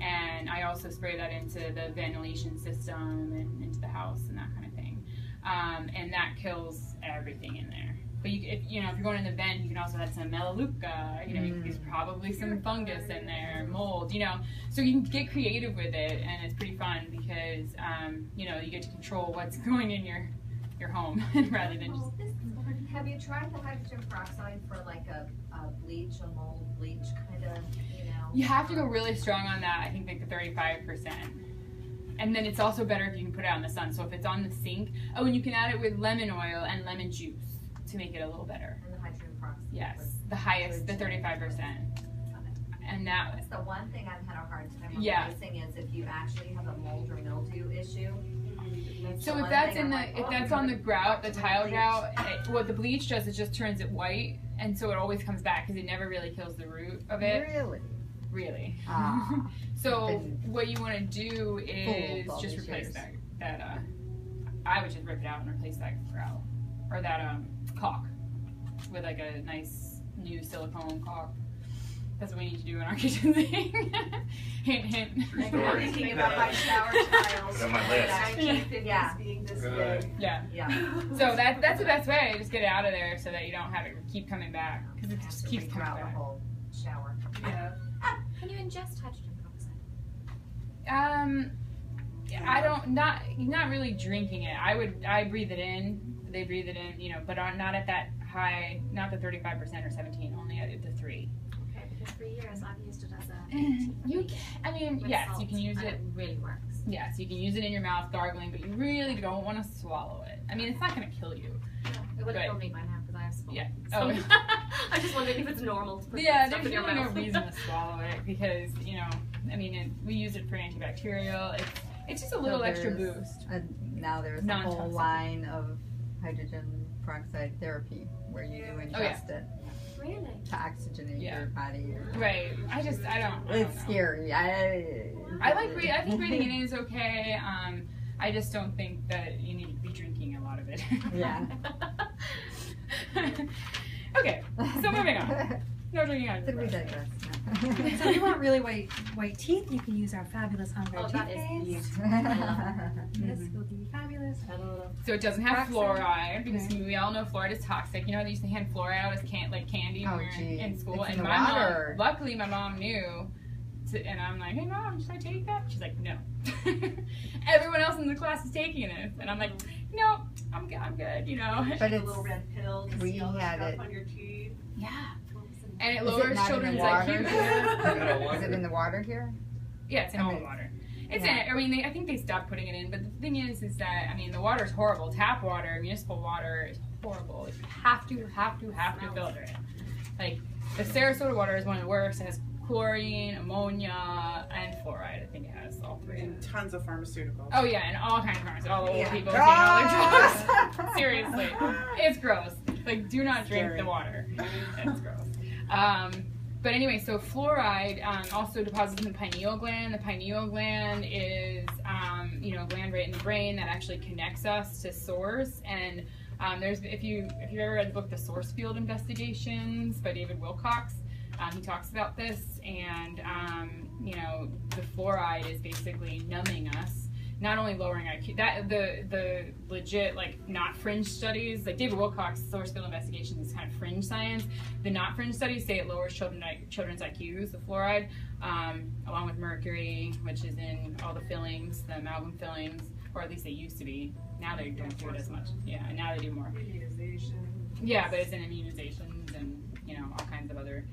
and I also spray that into the ventilation system and into the house and that kind of thing, and that kills everything in there. But if you're going in the vent, you can also add some melaleuca. You know, there's probably some fungus in there, mold. You know, so you can get creative with it, and it's pretty fun because you know, you get to control what's going in your home rather than just. Have you tried the hydrogen peroxide for like a bleach, a mold bleach kind of, you know? You have to go really strong on that. I think like the 35%. And then it's also better if you can put it out in the sun. So if it's on the sink, and you can add it with lemon oil and lemon juice to make it a little better. And the hydrogen peroxide. Yes, the highest, the 35%. And That's the one thing I've had a hard time replacing is if you actually have a mold or mildew issue. So if that's on the grout, the tile grout, what the bleach does is just turns it white, and so it always comes back because it never really kills the root of it. Really. So what you want to do is just replace that. I would just rip it out and replace that grout or that caulk with like a nice new silicone caulk. That's what we need to do in our kitchen sink. Hint, hint. I'm thinking about my shower tiles. On my list. I keep it This being this Good. big. Yeah. Yeah. So that's the best way. Just get it out of there so that you don't have it keep coming back because it just keeps coming throughout the back. whole shower. Yeah. Can you ingest hydrogen peroxide? I don't not really drinking it. I breathe it in. They breathe it in, you know, but not at that high, not the 35% or 17, only at the 3. Okay, because for years I've used it as a Yes, you can use and it. it really works. Yes, you can use it in your mouth gargling, but you really don't want to swallow it. I mean, it's not going to kill you. It would have Right. killed me by now because I have small. Yeah. So Oh. I'm just wondering if it's normal to put Yeah, stuff there's in your really no mouth. reason to swallow it because, you know, I mean, we use it for antibacterial. It's just a little extra boost. Now there's a whole Non-toxic. line of hydrogen peroxide therapy where you do ingest it Really? to oxygenate Yeah. your body. Right. I don't It's know. scary. I think breathing it in is okay. I just don't think that you need to be drinking a lot of it. Yeah. Okay, so moving on. No drinking on Did we digress? So if you want really white teeth, you can use our fabulous On Guard Oh, that is toothpaste. beautiful. This will be fabulous. Add a little. So it doesn't have Peroxide. fluoride because we all know fluoride is toxic. You know, they used to hand fluoride out as candy when Oh, we were gee. in school. It's And in the my water. mom, luckily, my mom knew. And I'm like, hey mom, should I take that? She's like, no. Everyone else in the class is taking it, and I'm like, no, I'm good. You know. But A it's little red pill to we see all the had stuff it. on your teeth. Yeah. And it Is it lowers not in children's the water IQ. here? Is it in the water here? Yeah, it's in I all mean, the water. It's yeah. in it. I mean, I think they stopped putting it in, but the thing is that I mean, the water is horrible. Tap water, municipal water is horrible. You have to filter it. Like the Sarasota water is one of the worst. It has chlorine, ammonia, and fluoride. I think it has all 3. And tons of pharmaceuticals. Oh yeah, and all kinds of drugs. All the old Yeah. people taking all their drugs. Seriously, it's gross. Like, do not drink Scary. the water. It's gross. But anyway, so fluoride also deposits in the pineal gland. The pineal gland is, a gland right in the brain that actually connects us to source. And if you've ever read the book The Source Field Investigations by David Wilcox, he talks about this. And the fluoride is basically numbing us. Not only lowering IQ, that the legit not fringe studies, like David Wilcox, Source Field Investigations is kind of fringe science. The not fringe studies say it lowers children's IQs, the fluoride, along with mercury, which is in all the fillings, the amalgam fillings, or at least they used to be. Now they don't do it as much. Yeah, and now they do more. Immunization. Yeah, but it's in immunizations and all kinds of other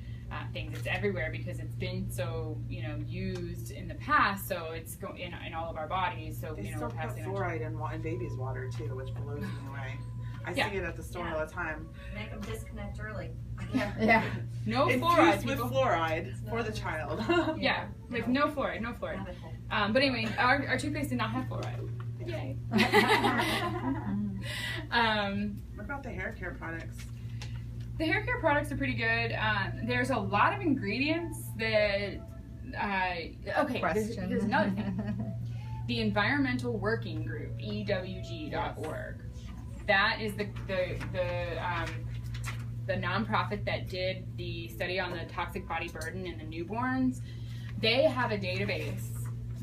things. It's everywhere because it's been so used in the past. So it's in all of our bodies. So They we're still put passing on. fluoride in baby's water too, which blows me away. I Yeah. see it at the store all the time. Make them disconnect early. Yeah. No fluoride, Infused with people. fluoride for the child. Yeah, like no fluoride, no fluoride. Rabbit hole. But anyway, our toothpaste did not have fluoride. Yay. What about the hair care products? The hair care products are pretty good. There's a lot of ingredients that. Here's another thing. the Environmental Working Group, EWG.org. That is the nonprofit that did the study on the toxic body burden in the newborns. They have a database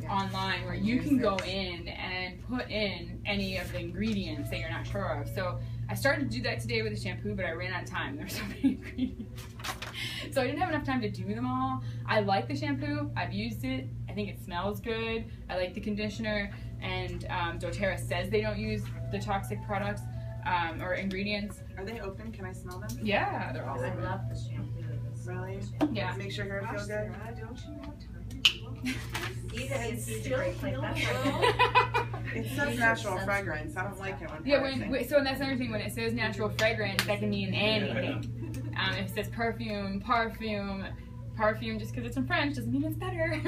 online where you can go in and put in any of the ingredients that you're not sure of. So I started to do that today with the shampoo, but I ran out of time. There's so many ingredients. So I didn't have enough time to do them all. I like the shampoo. I've used it. I think it smells good. I like the conditioner. And doTERRA says they don't use the toxic products or ingredients. Are they open? Can I smell them? Yeah, they're all I open. love the shampoo. Really? Yeah. Make sure your hair feels good. Sarah, don't you know what time? It's Still still great place. feeling That's well. It says natural fragrance. I don't like it when Yeah, products say- so that's another thing. When it says natural fragrance, that can mean anything. If it says perfume, just because it's in French doesn't mean it's better.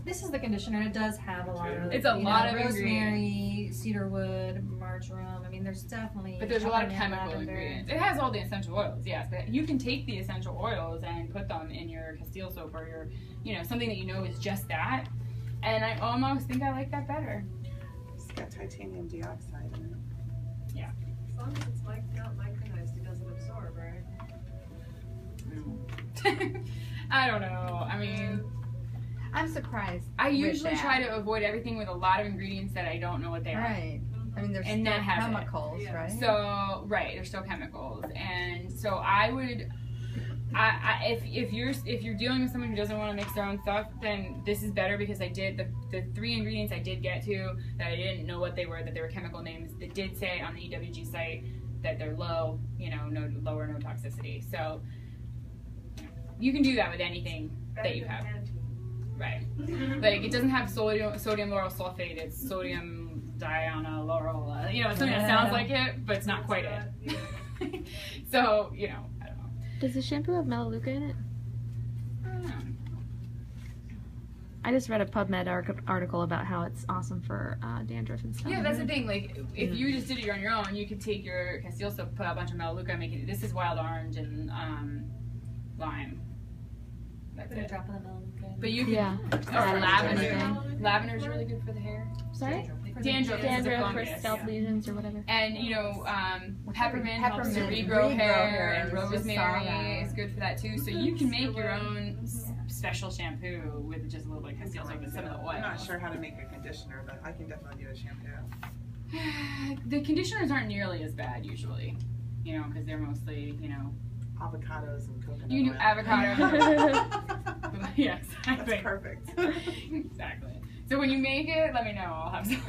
This is the conditioner. It does have a lot of. It's a lot of rosemary, cedarwood, marjoram. I mean, there's definitely. But there's a lot of peppermint, chemical lavender. ingredients. It has all the essential oils, yes. But you can take the essential oils and put them in your Castile soap or your, something that you know is just that. And I almost think I like that better. It's got titanium dioxide in it. As long as it's not micronized, it doesn't absorb, right? I don't know. I mean, I'm surprised. I with usually that. try to avoid everything with a lot of ingredients that I don't know what they are. Right. I mean, there's And still that has it. chemicals, Yeah. right? So, right, there's still chemicals. And so I would, if you're dealing with someone who doesn't want to mix their own stuff, then this is better because I did, the 3 ingredients I did get to that I didn't know what they were, that they were chemical names, that did say on the EWG site that they're low, low or no toxicity. So, you can do that with anything that you have. Right. Like, it doesn't have sodium lauryl sulfate, it's sodium diana-lauryl. It's something that sounds like it, but it's not quite it. So, I don't know. Does the shampoo have melaleuca in it? I don't know. I just read a PubMed article about how it's awesome for dandruff and stuff. Yeah, that's the thing. Like, if you just did it on your own, you could take your Castile soap, put out a bunch of melaleuca, make it. This is wild orange and lime. That's Put a it. drop of the melaleuca. But you can. Yeah. Or lavender. Anything. Lavender's really good for the hair. Sorry? Dandruff is a Dandruff or fungus. scalp lesions or whatever. And peppermint helps to Peppermint, regrow regrow hair, hair. and Just saw rosemary that. is good for that too. So you can make your own special shampoo with just a little bit of Castile soap and some of the oil. I'm not sure how to make a conditioner, but I can definitely do a shampoo. The conditioners aren't nearly as bad usually, because they're mostly, Avocados and coconut you can do oil. avocado. Yeah, That's exactly. perfect. Exactly. So when you make it, let me know. I'll have some.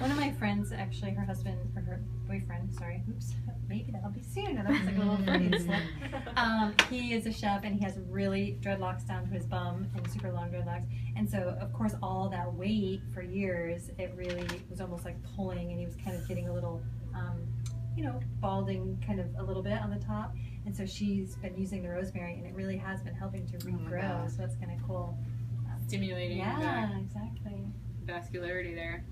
One of my friends, actually, her husband, or her boyfriend, sorry, oops, maybe that'll be soon. That was like a little Freudian slip. He is a chef and he has really dreadlocks down to his bum and super long dreadlocks. And so, of course, all that weight for years, it really was almost like pulling, and he was kind of getting a little, balding kind of a little bit on the top. And so she's been using the rosemary, and it really has been helping to regrow. God. So that's kind of cool. Stimulating Yeah, exactly. the vascularity there.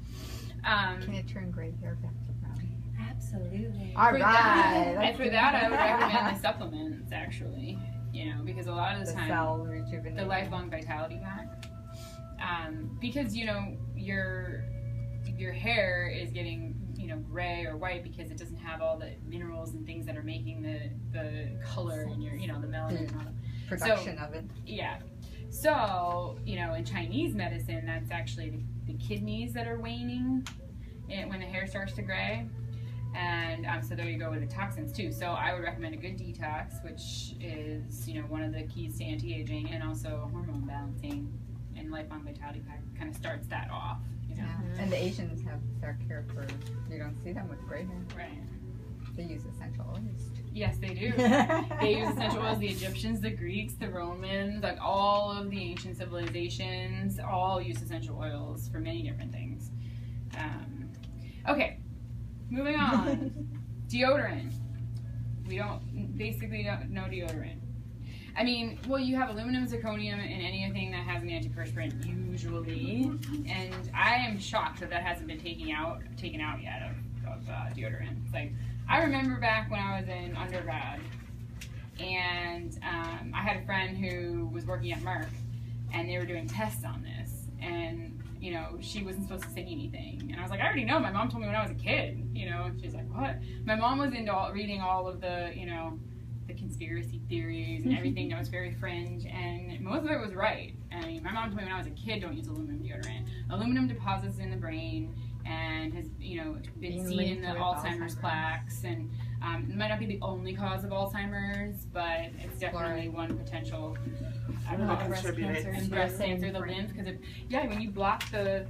Can it turn gray hair back to brown? Absolutely. All For right. that, that's and for good. that, I would recommend the supplements actually. Because a lot of the The time, cell rejuvenation. the lifelong vitality pack. Because your hair is getting gray or white because it doesn't have all the minerals and things that are making the color in your the melanin. and all that. production of it. Yeah. So, in Chinese medicine, that's actually the kidneys that are waning when the hair starts to gray. And so there you go with the toxins too. So I would recommend a good detox, which is, one of the keys to anti-aging, and also hormone balancing. And lifelong vitality pack kind of starts that off. Yeah. And the Asians have their care for, you don't see them with gray hair. Right. They use essential oils. Yes, they do. They use essential oils. The Egyptians, the Greeks, the Romans, like all of the ancient civilizations, all use essential oils for many different things. Okay, moving on. Deodorant. We basically don't know deodorant. I mean, well, you have aluminum, zirconium, and anything that has an antiperspirant usually, and I am shocked that hasn't been taken out yet of deodorant. It's like, I remember back when I was in undergrad, and I had a friend who was working at Merck, and they were doing tests on this, and you know, she wasn't supposed to say anything. And I was like, I already know. My mom told me when I was a kid. You know, she's like, what? My mom was into reading all of the, you know, the conspiracy theories and everything that was very fringe, and most of it was right. I mean, my mom told me when I was a kid, don't use aluminum deodorant. Aluminum deposits in the brain and has, you know, been seen in the Alzheimer's plaques, and it might not be the only cause of Alzheimer's, but it's definitely one potential breast cancer. And breast cancer, the lymph, because when you block the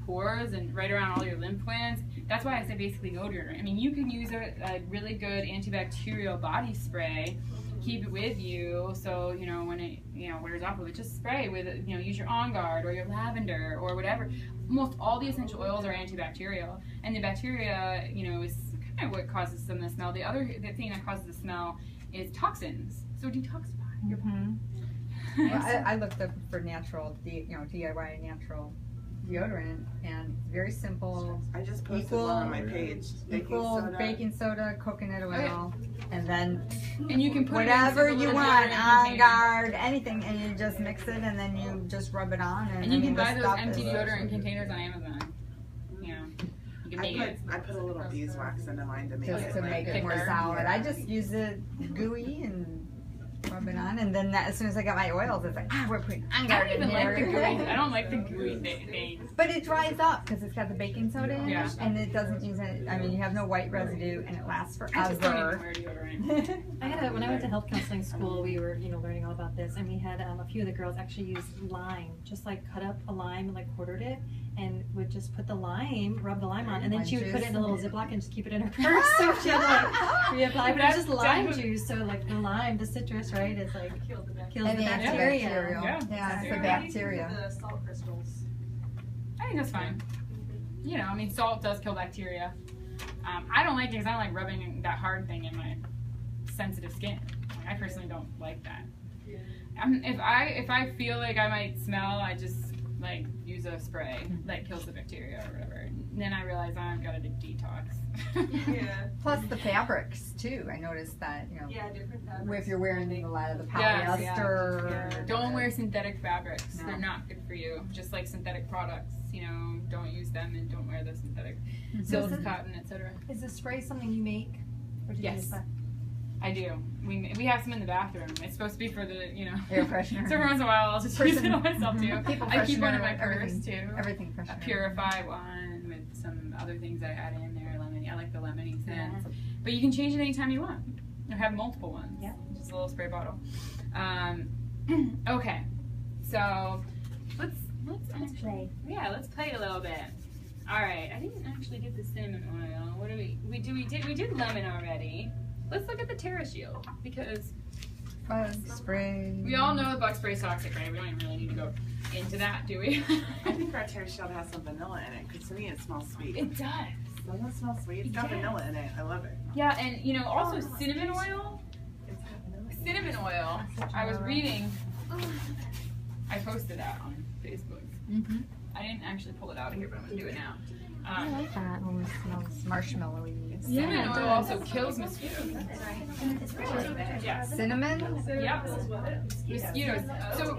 pores and right around all your lymph glands, that's why I say basically no deodorant. I mean, you can use a really good antibacterial body spray, keep it with you, so, you know, when it, you know, wears off of it, just spray with it, you know, use your On Guard or your lavender or whatever. Most all the essential oils are antibacterial, and the bacteria, you know, is kind of what causes some of the smell. The thing that causes the smell is toxins, so detoxify your body. Well, I looked up for natural, DIY natural deodorant, and it's very simple. I just posted one on my page. Baking soda, coconut oil, and then you can put whatever you want, On Guard, anything, and you just mix it, and then you just rub it on. And you can buy those empty deodorant containers on Amazon. You know, you can make it. I put a little beeswax into mine to make it more solid. I just use it gooey and rub it on, and then as soon as I got my oils, it's like, we're putting On Guard in here. I don't like the gooey thing. But it dries up because it's got the baking soda in it, and it doesn't use it. I mean, you have no white residue, and it lasts forever. I just don't even wear deodorant. When I went to health counseling school, we were, you know, learning all about this, and we had a few of the girls actually use lime, just like cut up a lime and like quartered it, and would just put the lime, rub the lime on, and then she would put it in a little Ziploc and just keep it in her purse. So she had to like reapply, but it was just lime juice. So like the lime, the citrus, right, is like kills the bacteria. Yeah, it's the bacteria. The salt crystals. I think that's fine. You know, I mean, salt does kill bacteria. I don't like it because I don't like rubbing that hard thing in my sensitive skin. I personally don't like that. If I feel like I might smell, I just like use a spray that kills the bacteria or whatever. And then I realize I've got to detox. Yeah. Plus the fabrics too. I noticed that, you know. Yeah, different fabrics. If you're wearing a lot of the polyester. Don't wear synthetic fabrics. No. They're not good for you. Just like synthetic products, you know, don't use them and don't wear the synthetic silks, cotton, etc. Is the spray something you make? Or yes. I do. We have some in the bathroom. It's supposed to be for the, you know, air freshener. So every once in a while I'll just use it on myself too. I keep one in my purse too. Everything freshener. A Purify one with some other things that I add in there. Lemony. I like the lemony scents. But you can change it anytime you want. Or have multiple ones. Yeah. Just a little spray bottle. Okay. So let's play. Yeah, let's play a little bit. All right. I didn't actually get the cinnamon oil. What do we did lemon already. Let's look at the Terra Shield, because bug spray. We all know the bug spray is toxic, right? We don't even really need to go into that, do we? I think our Terra Shield has some vanilla in it, because to me it smells sweet. It does. Doesn't it smell sweet? It's got vanilla in it. I love it. Yeah, and you know, also cinnamon oil. Cinnamon oil. I was reading. I posted that on Facebook. I didn't actually pull it out of here, but I'm gonna do it now. I like that when it smells marshmallowy. Cinnamon oil also kills mosquitoes. Yeah. Cinnamon? Yep. Mosquitoes. So,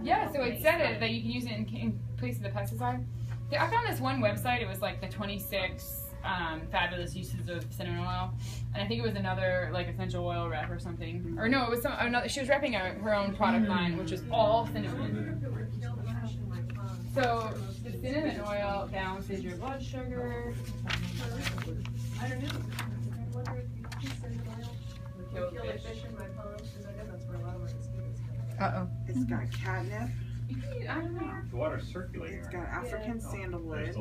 yeah, so it said that you can use it in place of the pesticide. I found this one website, it was like the 26 fabulous uses of cinnamon oil. And I think it was another like essential oil rep or something. Or no, it was another, she was repping her own product line, which was all cinnamon. So the cinnamon oil balances your blood sugar. I don't know. I wonder if you use cinnamon oil would kill the fish in my pond, because I know that's where a lot of my mosquitoes come. It's got catnip. I don't know. The water's circulating. It's got African sandalwood.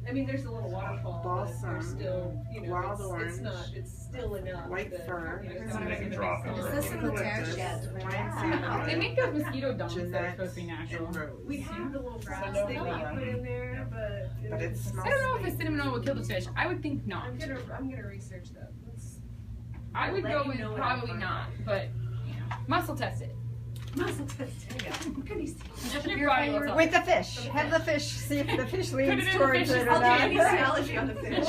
I mean, there's a little waterfall. Balsam. Still, you know, wild orange. it's still enough. White fir. Is this in the Terra Shield? They make those mosquito domes that are supposed to be natural. We have the little grass thing that you put in there, but it smells. I don't know if the cinnamon oil would kill the fish. I would think not. I'm gonna research that. I would go with probably not, but you know, muscle test it. Muscle test. With the fish. Have the fish, see if the fish leans towards it or I'll do not. anesthesiology on the fish.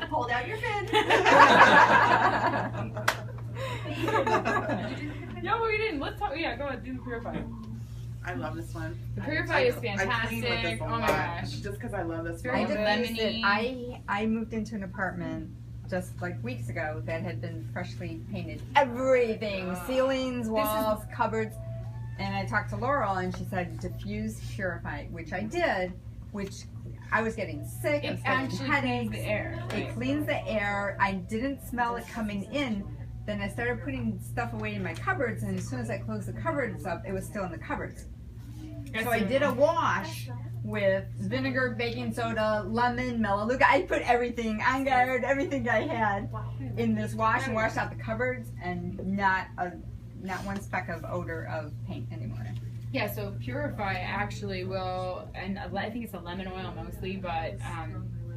Hold out your fin. No, we didn't. Let's talk. Yeah, go ahead. Do the purify. I love this one. The Purify is I clean with fantastic. this a Oh my lot, gosh. just because I love this Very I one. diffused it. lemony. I moved into an apartment just like weeks ago that had been freshly painted. Everything, ceilings, walls, cupboards. And I talked to Laurel and she said diffuse, purify, which I did, which I was getting sick, I It was getting actually cleans headaches. the air. It cleans the air. I didn't smell it coming in. Then I started putting stuff away in my cupboards, and as soon as I closed the cupboards up, it was still in the cupboards. So I did a wash with vinegar, baking soda, lemon, melaleuca. I put everything, on guard, everything I had in this wash and washed out the cupboards, and not one speck of odor of paint anymore. Yeah, so Purify actually will, and I think it's a lemon oil mostly, but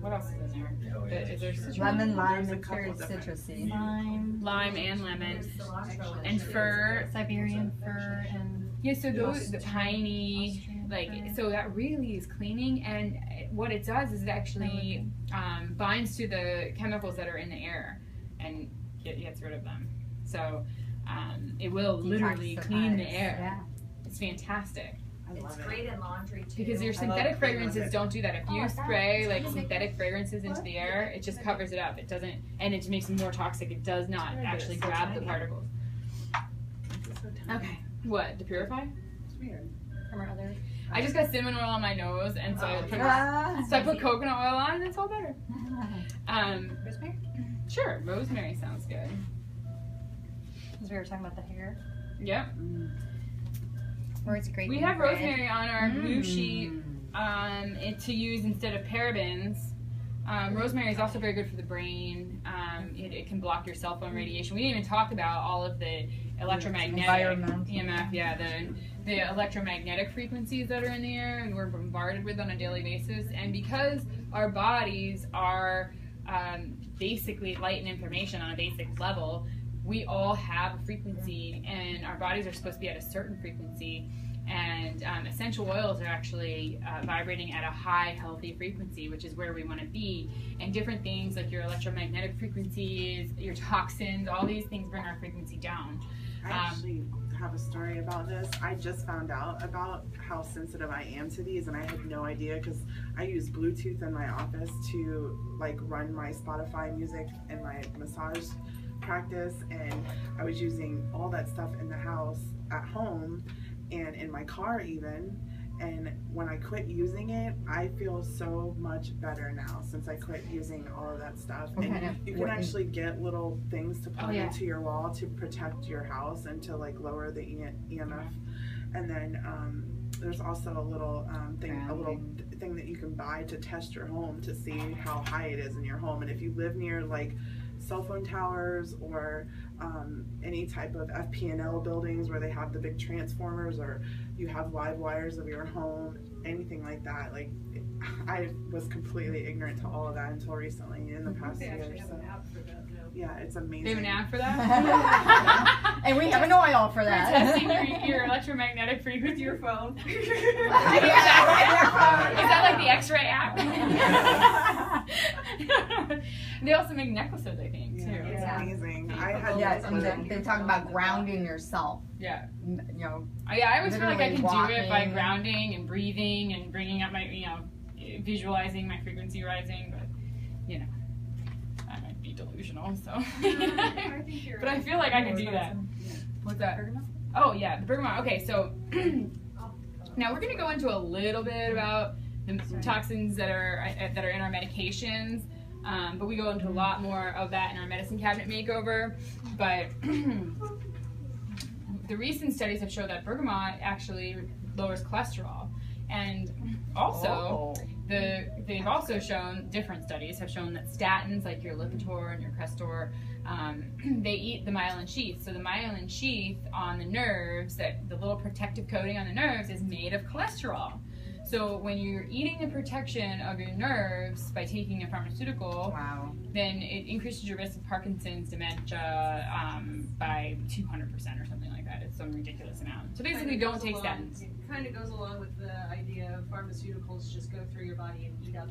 what else is in there? Is there citron? Lemon, lime, There's a it's very couple different- citrusy. Lime and lemon. And fir. Siberian fir and Yeah, so those, the piney, like, so that really is cleaning, and what it does is it actually binds to the chemicals that are in the air and gets rid of them. So it will literally clean the air. Yeah. It's fantastic. I It's love it. great in laundry too. Because your I love synthetic it. fragrances don't do that. If you Oh, that- spray like synthetic fragrances into the air, it just covers it up. It doesn't, and it makes it more toxic. It does not actually grab the particles. It's so tiny. Okay. What? To purify? It's weird. from our other. I just got cinnamon oil on my nose, and so I put coconut oil on, and it's all better. Rosemary? Sure. Rosemary sounds good. Because we were talking about the hair. Yep. Or it's great. We in have bread. rosemary on our blue sheet to use instead of parabens. Rosemary is also very good for the brain. It can block your cell phone radiation. We didn't even talk about all of the electromagnetic Environmental. EMF. Yeah, the electromagnetic frequencies that are in the air, and we're bombarded with on a daily basis. And because our bodies are basically light and information on a basic level, we all have a frequency, and our bodies are supposed to be at a certain frequency. And essential oils are actually vibrating at a high, healthy frequency, which is where we want to be. And different things like your electromagnetic frequencies, your toxins, all these things bring our frequency down. I actually have a story about this. I just found out about how sensitive I am to these, and I had no idea because I use Bluetooth in my office to like run my Spotify music and my massage practice, and I was using all that stuff in the house at home and in my car even. And when I quit using it, I feel so much better now since I quit using all of that stuff. What And kind of- you can what- actually get little things to plug yeah. into your wall to protect your house and to like lower the EMF. And then there's also a little thing that you can buy to test your home to see how high it is in your home. And if you live near like cell phone towers or any type of FP&L buildings where they have the big transformers, or you have live wires of your home, anything like that, like I was completely ignorant to all of that until recently in the past They year. actually have So an app for that now. yeah, it's amazing. They have an app for that? And we have an oil for For that. testing your electromagnetic frequency. Your phone. Is that like the X-ray app? They also make necklaces, I think, too. Yeah, it's Yeah. amazing. I had Yeah, no and clue. they talk about grounding yourself. Yeah. You know, Yeah, I always feel like I can Literally do it by walking. grounding and breathing and bringing up my, visualizing my frequency rising, but, I might be delusional, so. I think you're But I feel like I can do that. What's that? Oh, yeah, the bergamot. Okay, so now we're going to go into a little bit about the toxins that are in our medications, but we go into a lot more of that in our medicine cabinet makeover. But the recent studies have shown that bergamot actually lowers cholesterol, and also they've also shown, different studies have shown that statins like your Lipitor and your Crestor, they eat the myelin sheath. So the myelin sheath on the nerves, that the little protective coating on the nerves, is made of cholesterol. So when you're eating the protection of your nerves by taking a pharmaceutical, wow. then it increases your risk of Parkinson's, dementia by 200% or something like that. It's some ridiculous amount. So basically, don't take statins. It kind of goes along with the idea of pharmaceuticals just go through your body and eat up